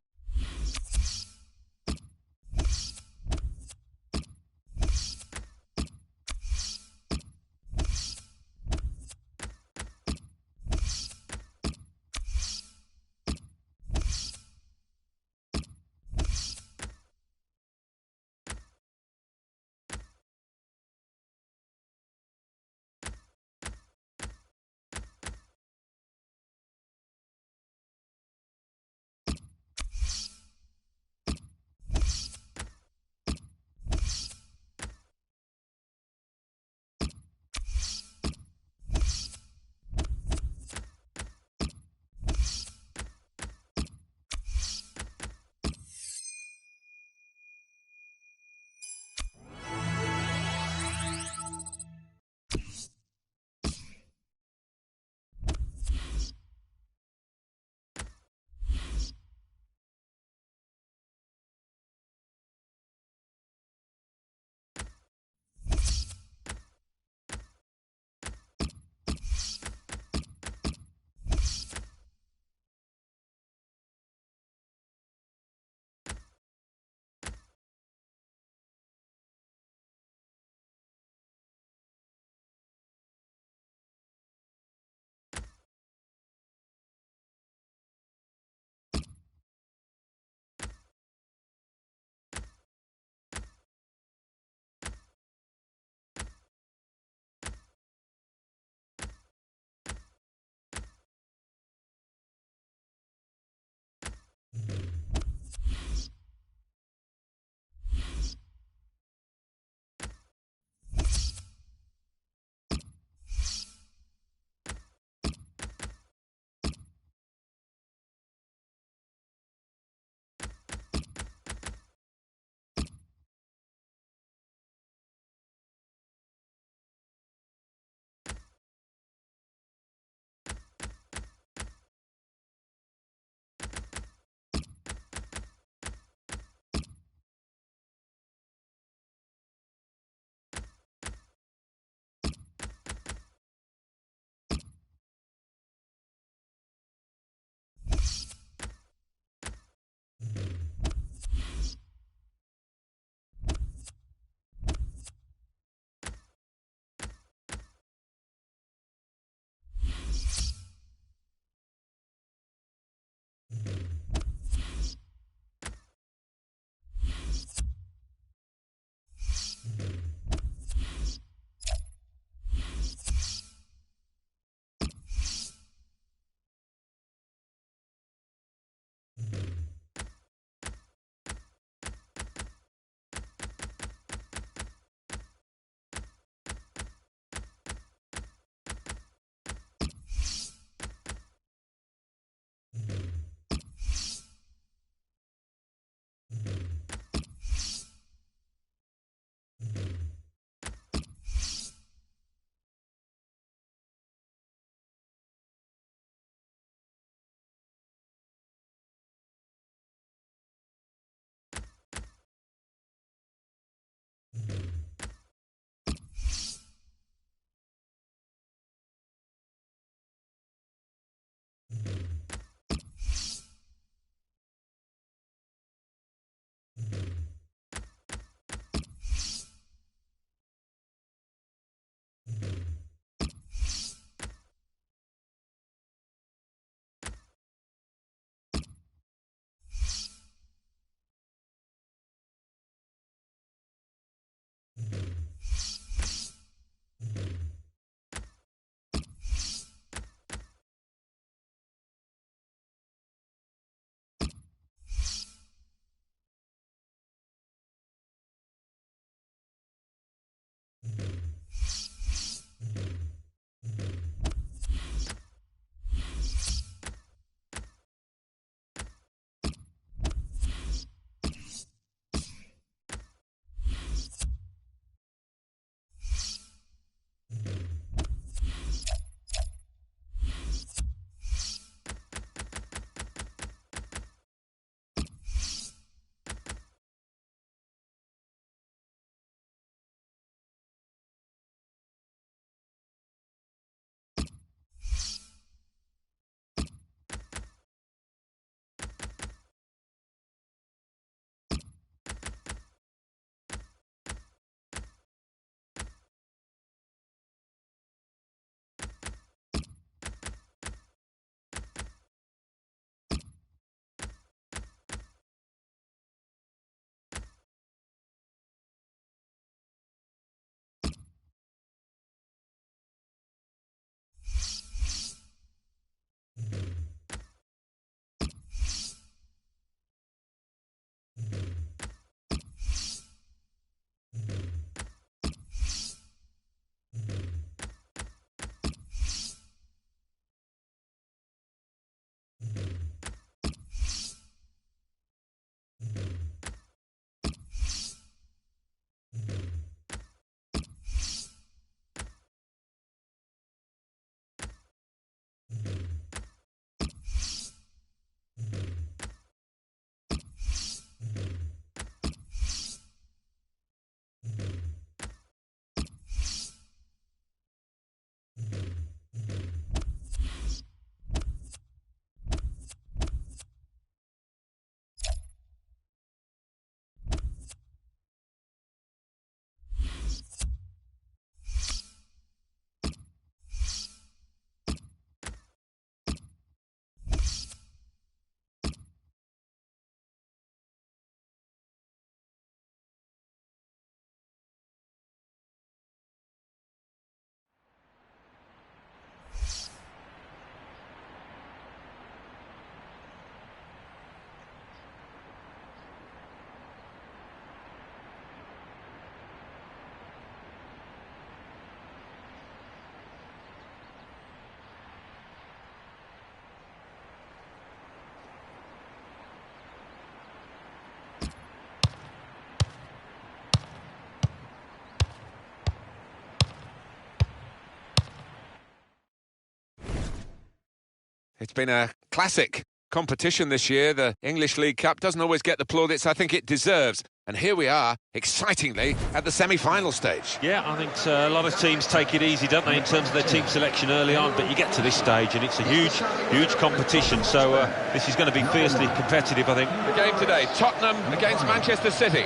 It's been a classic competition this year. The English League Cup doesn't always get the plaudits I think it deserves. And here we are, excitingly, at the semi-final stage. Yeah, I think a lot of teams take it easy, don't they, in terms of their team selection early on, but you get to this stage and it's a huge competition, so this is going to be fiercely competitive, I think. The game today, Tottenham against Manchester City.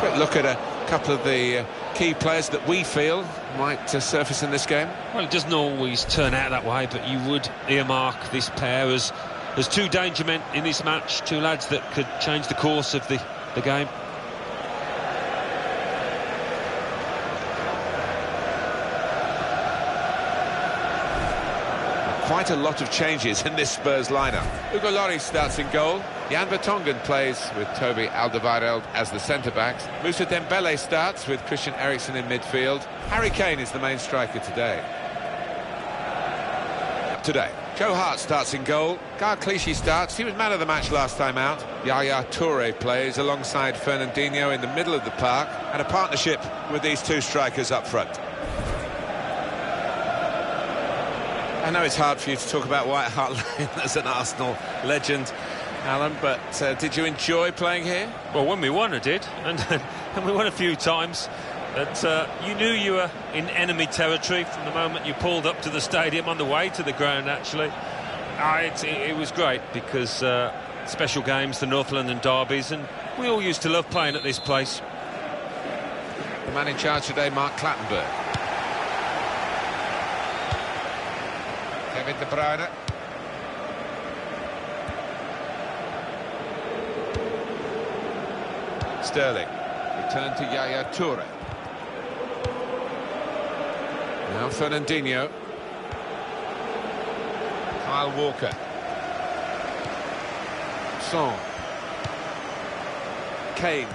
Quick look at a couple of the key players that we feel might surface in this game. Well, it doesn't always turn out that way, but you would earmark this pair as two danger men in this match, two lads that could change the course of the game. Quite a lot of changes in this Spurs lineup. Hugo Lloris starts in goal. Jan Vertonghen plays with Toby Alderweireld as the centre-backs. Moussa Dembele starts with Christian Eriksen in midfield. Harry Kane is the main striker today. Joe Hart starts in goal. Gaël Clichy starts. He was man of the match last time out. Yaya Toure plays alongside Fernandinho in the middle of the park, and a partnership with these two strikers up front. I know it's hard for you to talk about White Hart Lane as an Arsenal legend, Alan, but did you enjoy playing here? Well, when we won, I did, and we won a few times. But you knew you were in enemy territory from the moment you pulled up to the stadium, on the way to the ground, actually. It was great because special games, the North London derbies, and we all used to love playing at this place. The man in charge today, Mark Clattenburg. Kevin De Bruyne. Sterling. Return to Yaya Toure. Now Fernandinho. Kyle Walker. Son. Kane.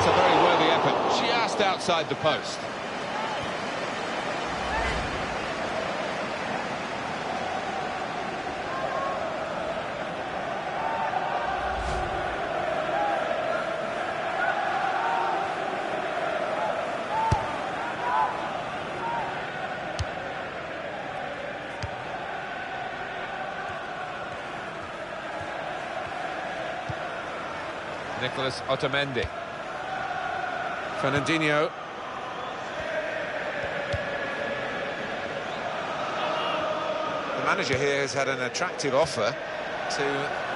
A very worthy effort, just outside the post. Nicolas Otamendi. Fernandinho. The manager here has had an attractive offer to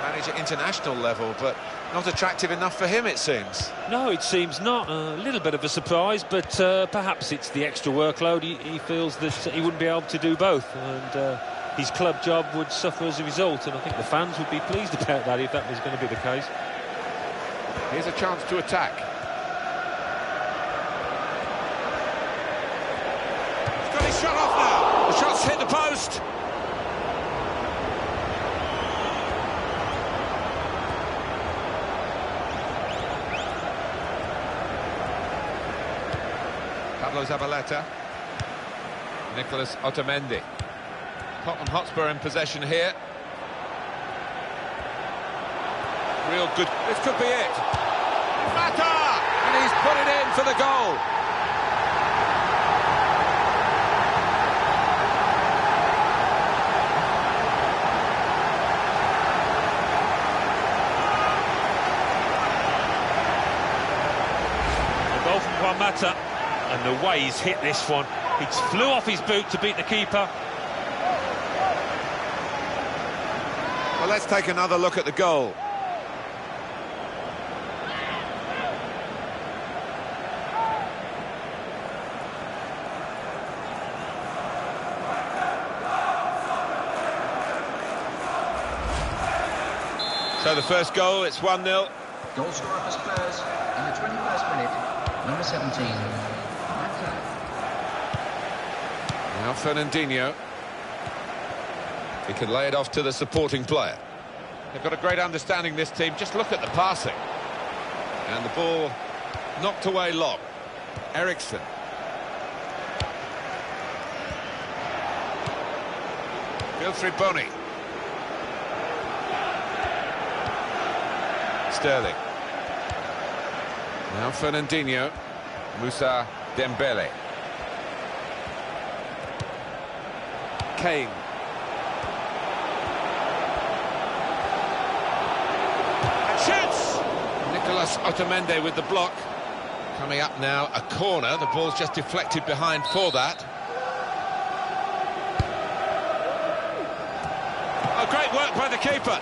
manage at international level, but not attractive enough for him, it seems. No, it seems not. A little bit of a surprise, but perhaps it's the extra workload. He feels that he wouldn't be able to do both, and his club job would suffer as a result, and I think the fans would be pleased about that if that was going to be the case. Here's a chance to attack. Shot off now. The shot's hit the post. Pablo Zabaleta. Nicolas Otamendi. Tottenham Hotspur in possession here. Real good. This could be it. Mata! And he's put it in for the goal. Mata, and the way he's hit this one, he flew off his boot to beat the keeper. Well, let's take another look at the goal. So the first goal, it's 1-0. Goal scorer for Spurs in the 21st minute. Number 17. Now Fernandinho. He can lay it off to the supporting player. They've got a great understanding, this team. Just look at the passing. And the ball knocked away long. Eriksen. Wilfried Sterling. Now Fernandinho. Moussa Dembele. Kane. And shoots! Nicolas Otamendi with the block. Coming up now, a corner. The ball's just deflected behind for that. Oh, great work by the keeper.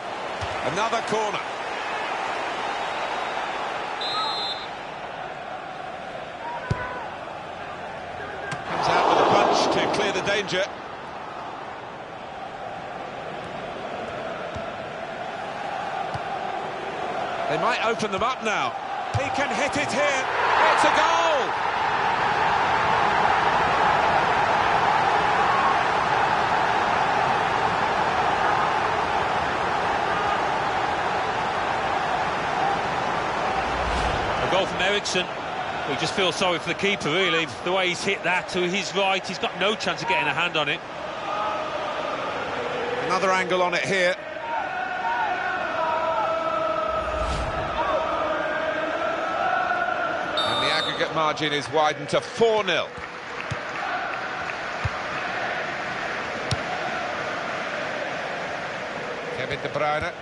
Another corner. Comes out with a punch to clear the danger. They might open them up now. He can hit it here. It's a goal! A goal from Ericsson. We just feel sorry for the keeper, really. The way he's hit that to his right, he's got no chance of getting a hand on it. Another angle on it here. And the aggregate margin is widened to 4-0. Kevin De Bruyne.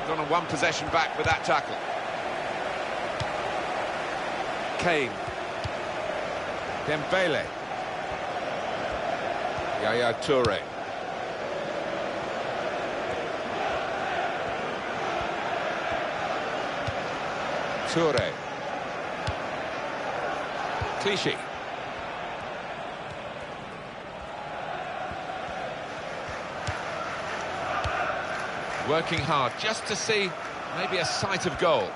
Gone on one possession back with that tackle. Kane. Dembele. Yaya Toure. Toure. Clichy. Working hard just to see maybe a sight of goal.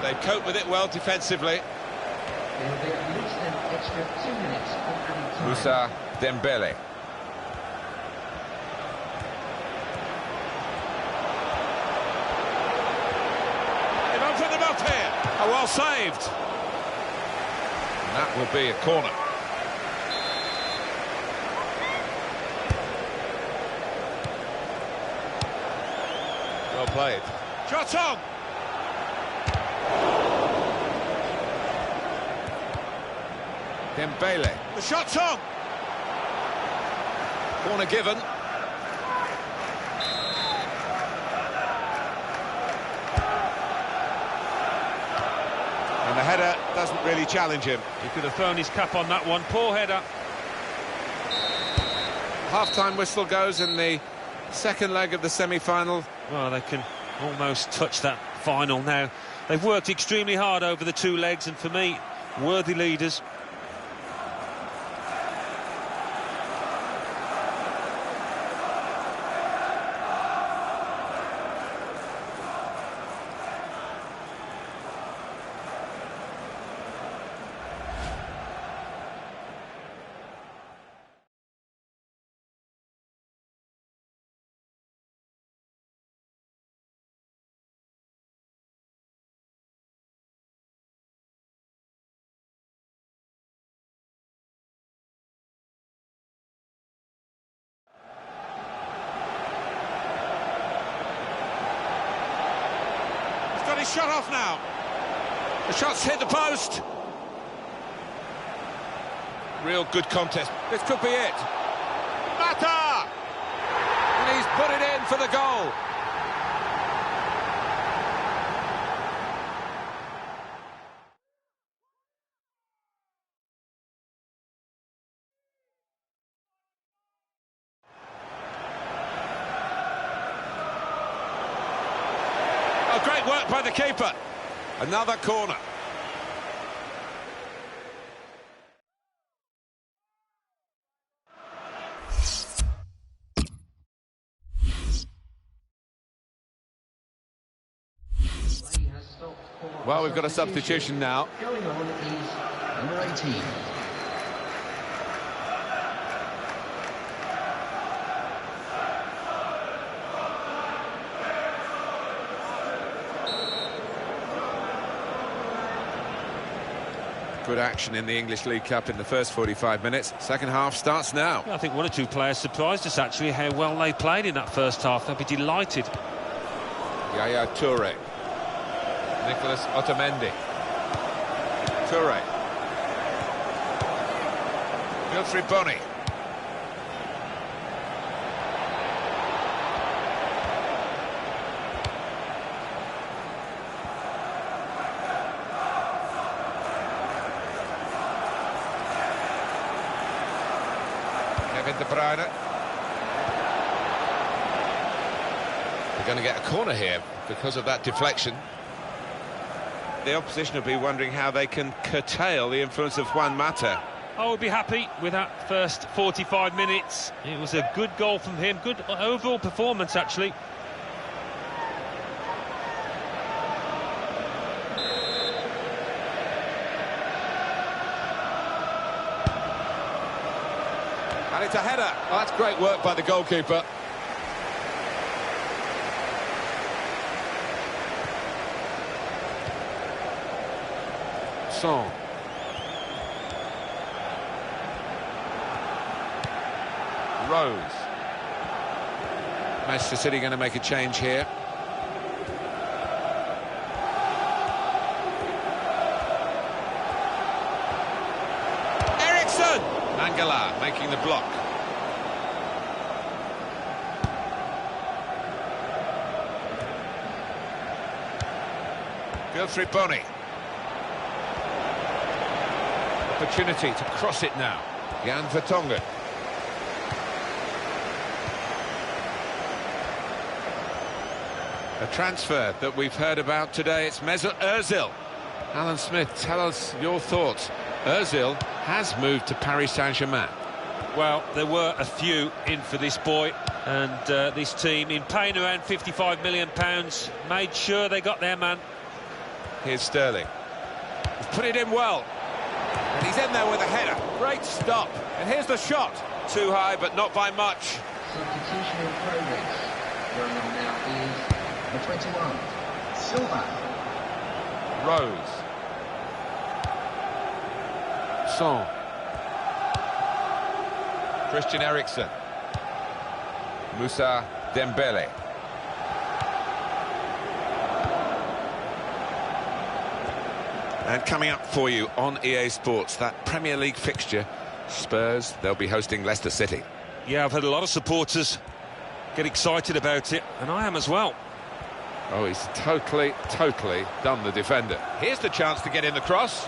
They cope with it well defensively. They'll be at least an extra 2 minutes of added time. Moussa Dembele. They've opened them up here. Oh, well saved. And that will be a corner. Well played. Shot on! Dembele. The shot's on! Corner given. And the header doesn't really challenge him. He could have thrown his cap on that one. Poor header. Half-time whistle goes in the second leg of the semi-final. Well, they can almost touch that final now. They've worked extremely hard over the 2 legs, and for me, worthy leaders. Got his shot off now. The shot's hit the post. Real good contest. This could be it. Mata! And he's put it in for the goal. Oh, great work by the keeper. Another corner. Well, we've got a substitution now. Going on is number 18. Good action in the English League Cup in the first 45 minutes. Second half starts now. I think one or two players surprised us, actually, how well they played in that first half. They'll be delighted. Yaya Toure. Nicolas Otamendi. Toure. Guthrie Bonney. Kevin De Bruyne. They're going to get a corner here because of that deflection. The opposition will be wondering how they can curtail the influence of Juan Mata. I would be happy with that first 45 minutes. It was a good goal from him, good overall performance, actually. And it's a header. Oh, that's great work by the goalkeeper. Son. Rose. Manchester City going to make a change here. Ericsson! Mangala making the block. Guthrie Bonney. Opportunity to cross it now. Jan Vertonghen. A transfer that we've heard about today, it's Mesut Ozil. Alan Smith, tell us your thoughts. Ozil has moved to Paris Saint-Germain. Well, there were a few in for this boy, and this team, in paying around £55 million, made sure they got their man. Here's Sterling. He's put it in well. And he's in there with a header. Great stop. And here's the shot. Too high, but not by much. Substitution in progress. Going on now is the 21, Silva. Rose. Son. Christian Eriksen. Moussa Dembele. And coming up for you on EA Sports, that Premier League fixture, Spurs, they'll be hosting Leicester City. Yeah, I've had a lot of supporters get excited about it, and I am as well. Oh, he's totally done the defender. Here's the chance to get in the cross.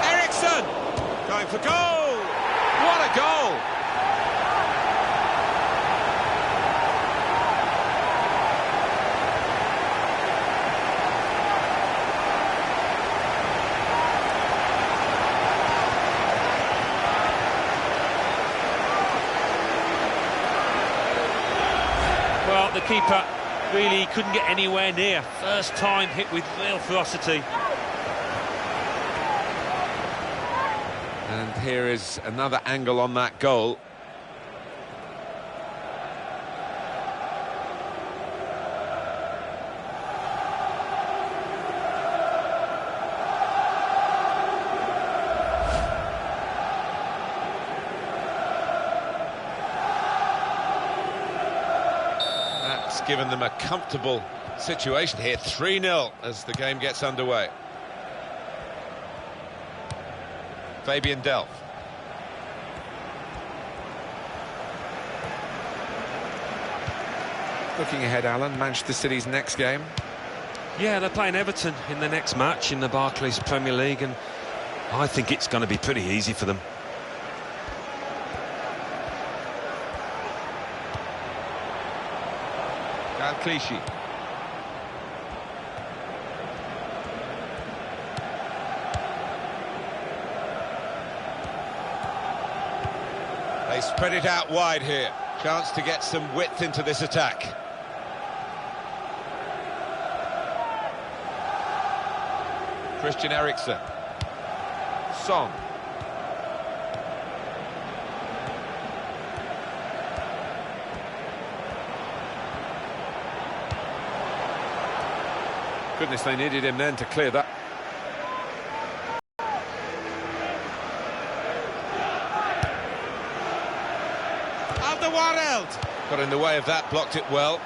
Eriksen! Going for goal! What a goal! Well, the keeper really couldn't get anywhere near. First time hit with real ferocity. And here is another angle on that goal. That's given them a comfortable situation here. 3-0 as the game gets underway. Fabian Delph. Looking ahead, Alan, Manchester City's next game. Yeah, they're playing Everton in the next match in the Barclays Premier League, and I think it's going to be pretty easy for them. Clichy. They spread it out wide here. Chance to get some width into this attack. Christian Eriksen. Son. Goodness, they needed him then to clear that. Alderweireld got in the way of that, blocked it well.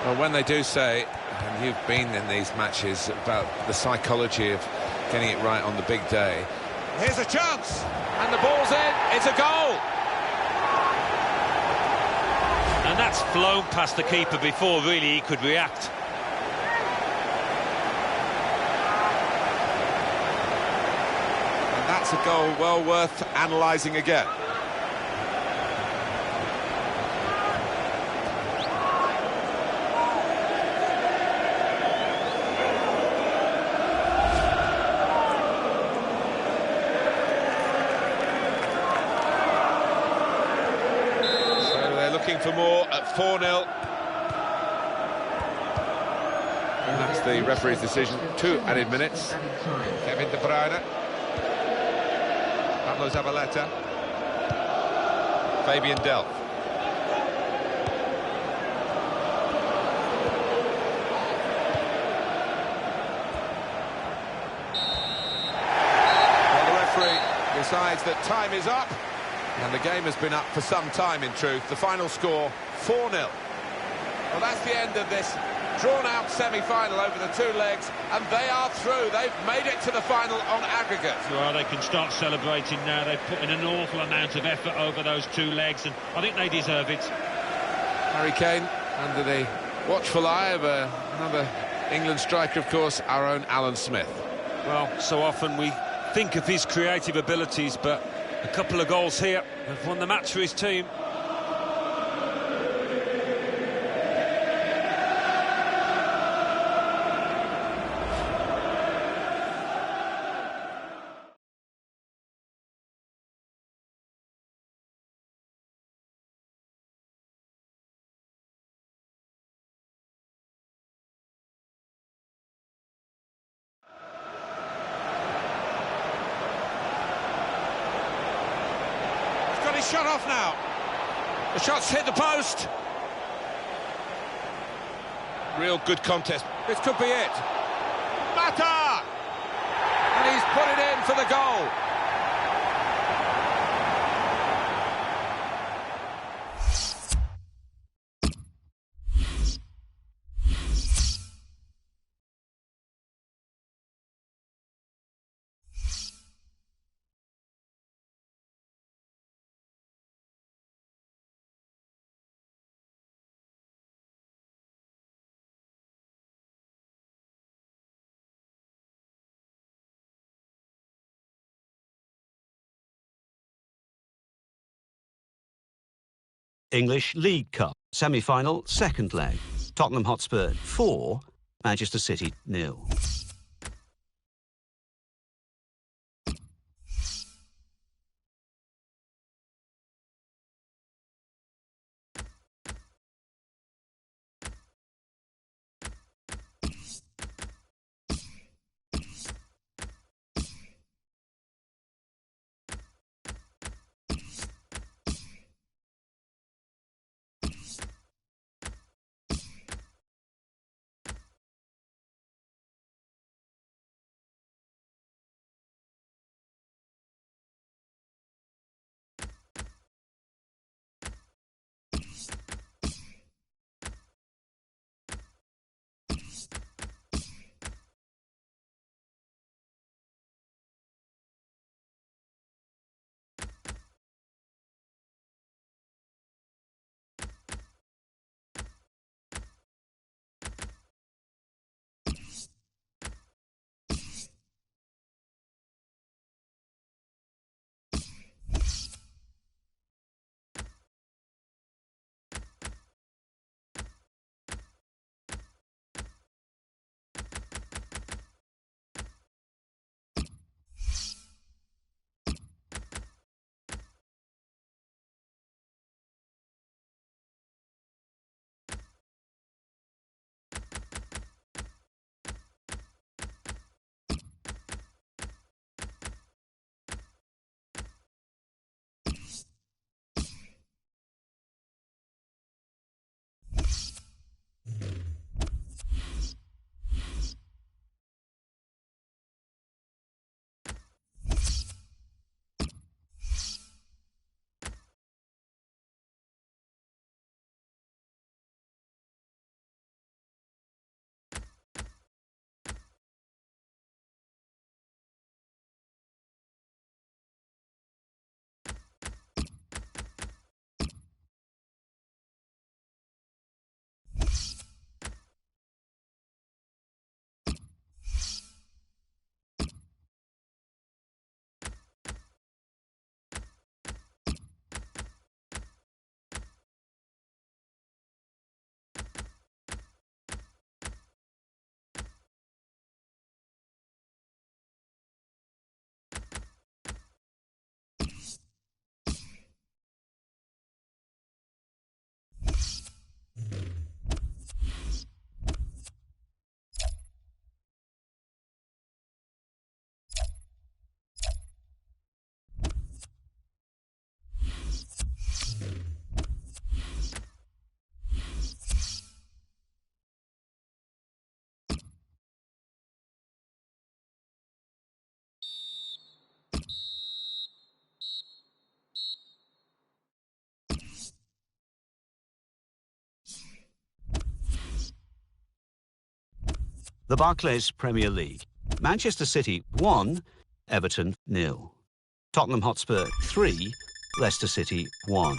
Well, when they do say, and you've been in these matches, about the psychology of getting it right on the big day. Here's a chance, and the ball's in. It's a goal. And that's flown past the keeper before really he could react. And that's a goal well worth analysing again. Looking for more at 4-0. And that's the referee's decision. 2 added minutes. Kevin De Bruyne. Pablo Zabaleta. Fabian Delph. Well, the referee decides that time is up. And the game has been up for some time, in truth. The final score, 4-0. Well, that's the end of this drawn-out semi-final over the 2 legs, and they are through. They've made it to the final on aggregate. Well, they can start celebrating now. They've put in an awful amount of effort over those 2 legs, and I think they deserve it. Harry Kane, under the watchful eye of another England striker, of course, our own Alan Smith. Well, so often we think of his creative abilities, but a couple of goals here have won the match for his team. He's shot off now. The shot's hit the post. Real good contest. This could be it. Mata! And he's put it in for the goal. English League Cup semi-final, 2nd leg. Tottenham Hotspur 4, Manchester City 0. The Barclays Premier League. Manchester City 1, Everton 0. Tottenham Hotspur 3, Leicester City 1.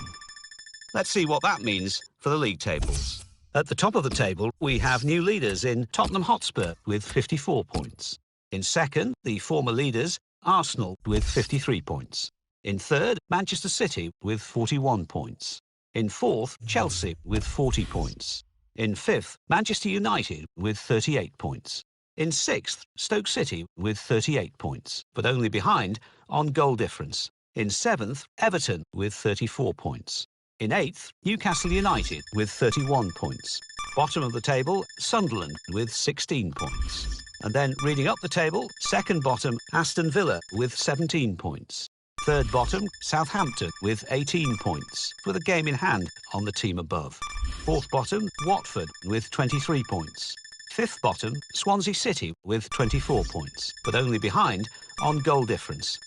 Let's see what that means for the league tables. At the top of the table, we have new leaders in Tottenham Hotspur with 54 points. In second, the former leaders, Arsenal, with 53 points. In third, Manchester City with 41 points. In fourth, Chelsea with 40 points. In fifth, Manchester United with 38 points. In sixth, Stoke City with 38 points, but only behind on goal difference. In seventh, Everton with 34 points. In eighth, Newcastle United with 31 points. Bottom of the table, Sunderland with 16 points. And then reading up the table, second bottom, Aston Villa with 17 points. Third bottom, Southampton with 18 points, with a game in hand on the team above. Fourth bottom, Watford with 23 points. Fifth bottom, Swansea City with 24 points, but only behind on goal difference.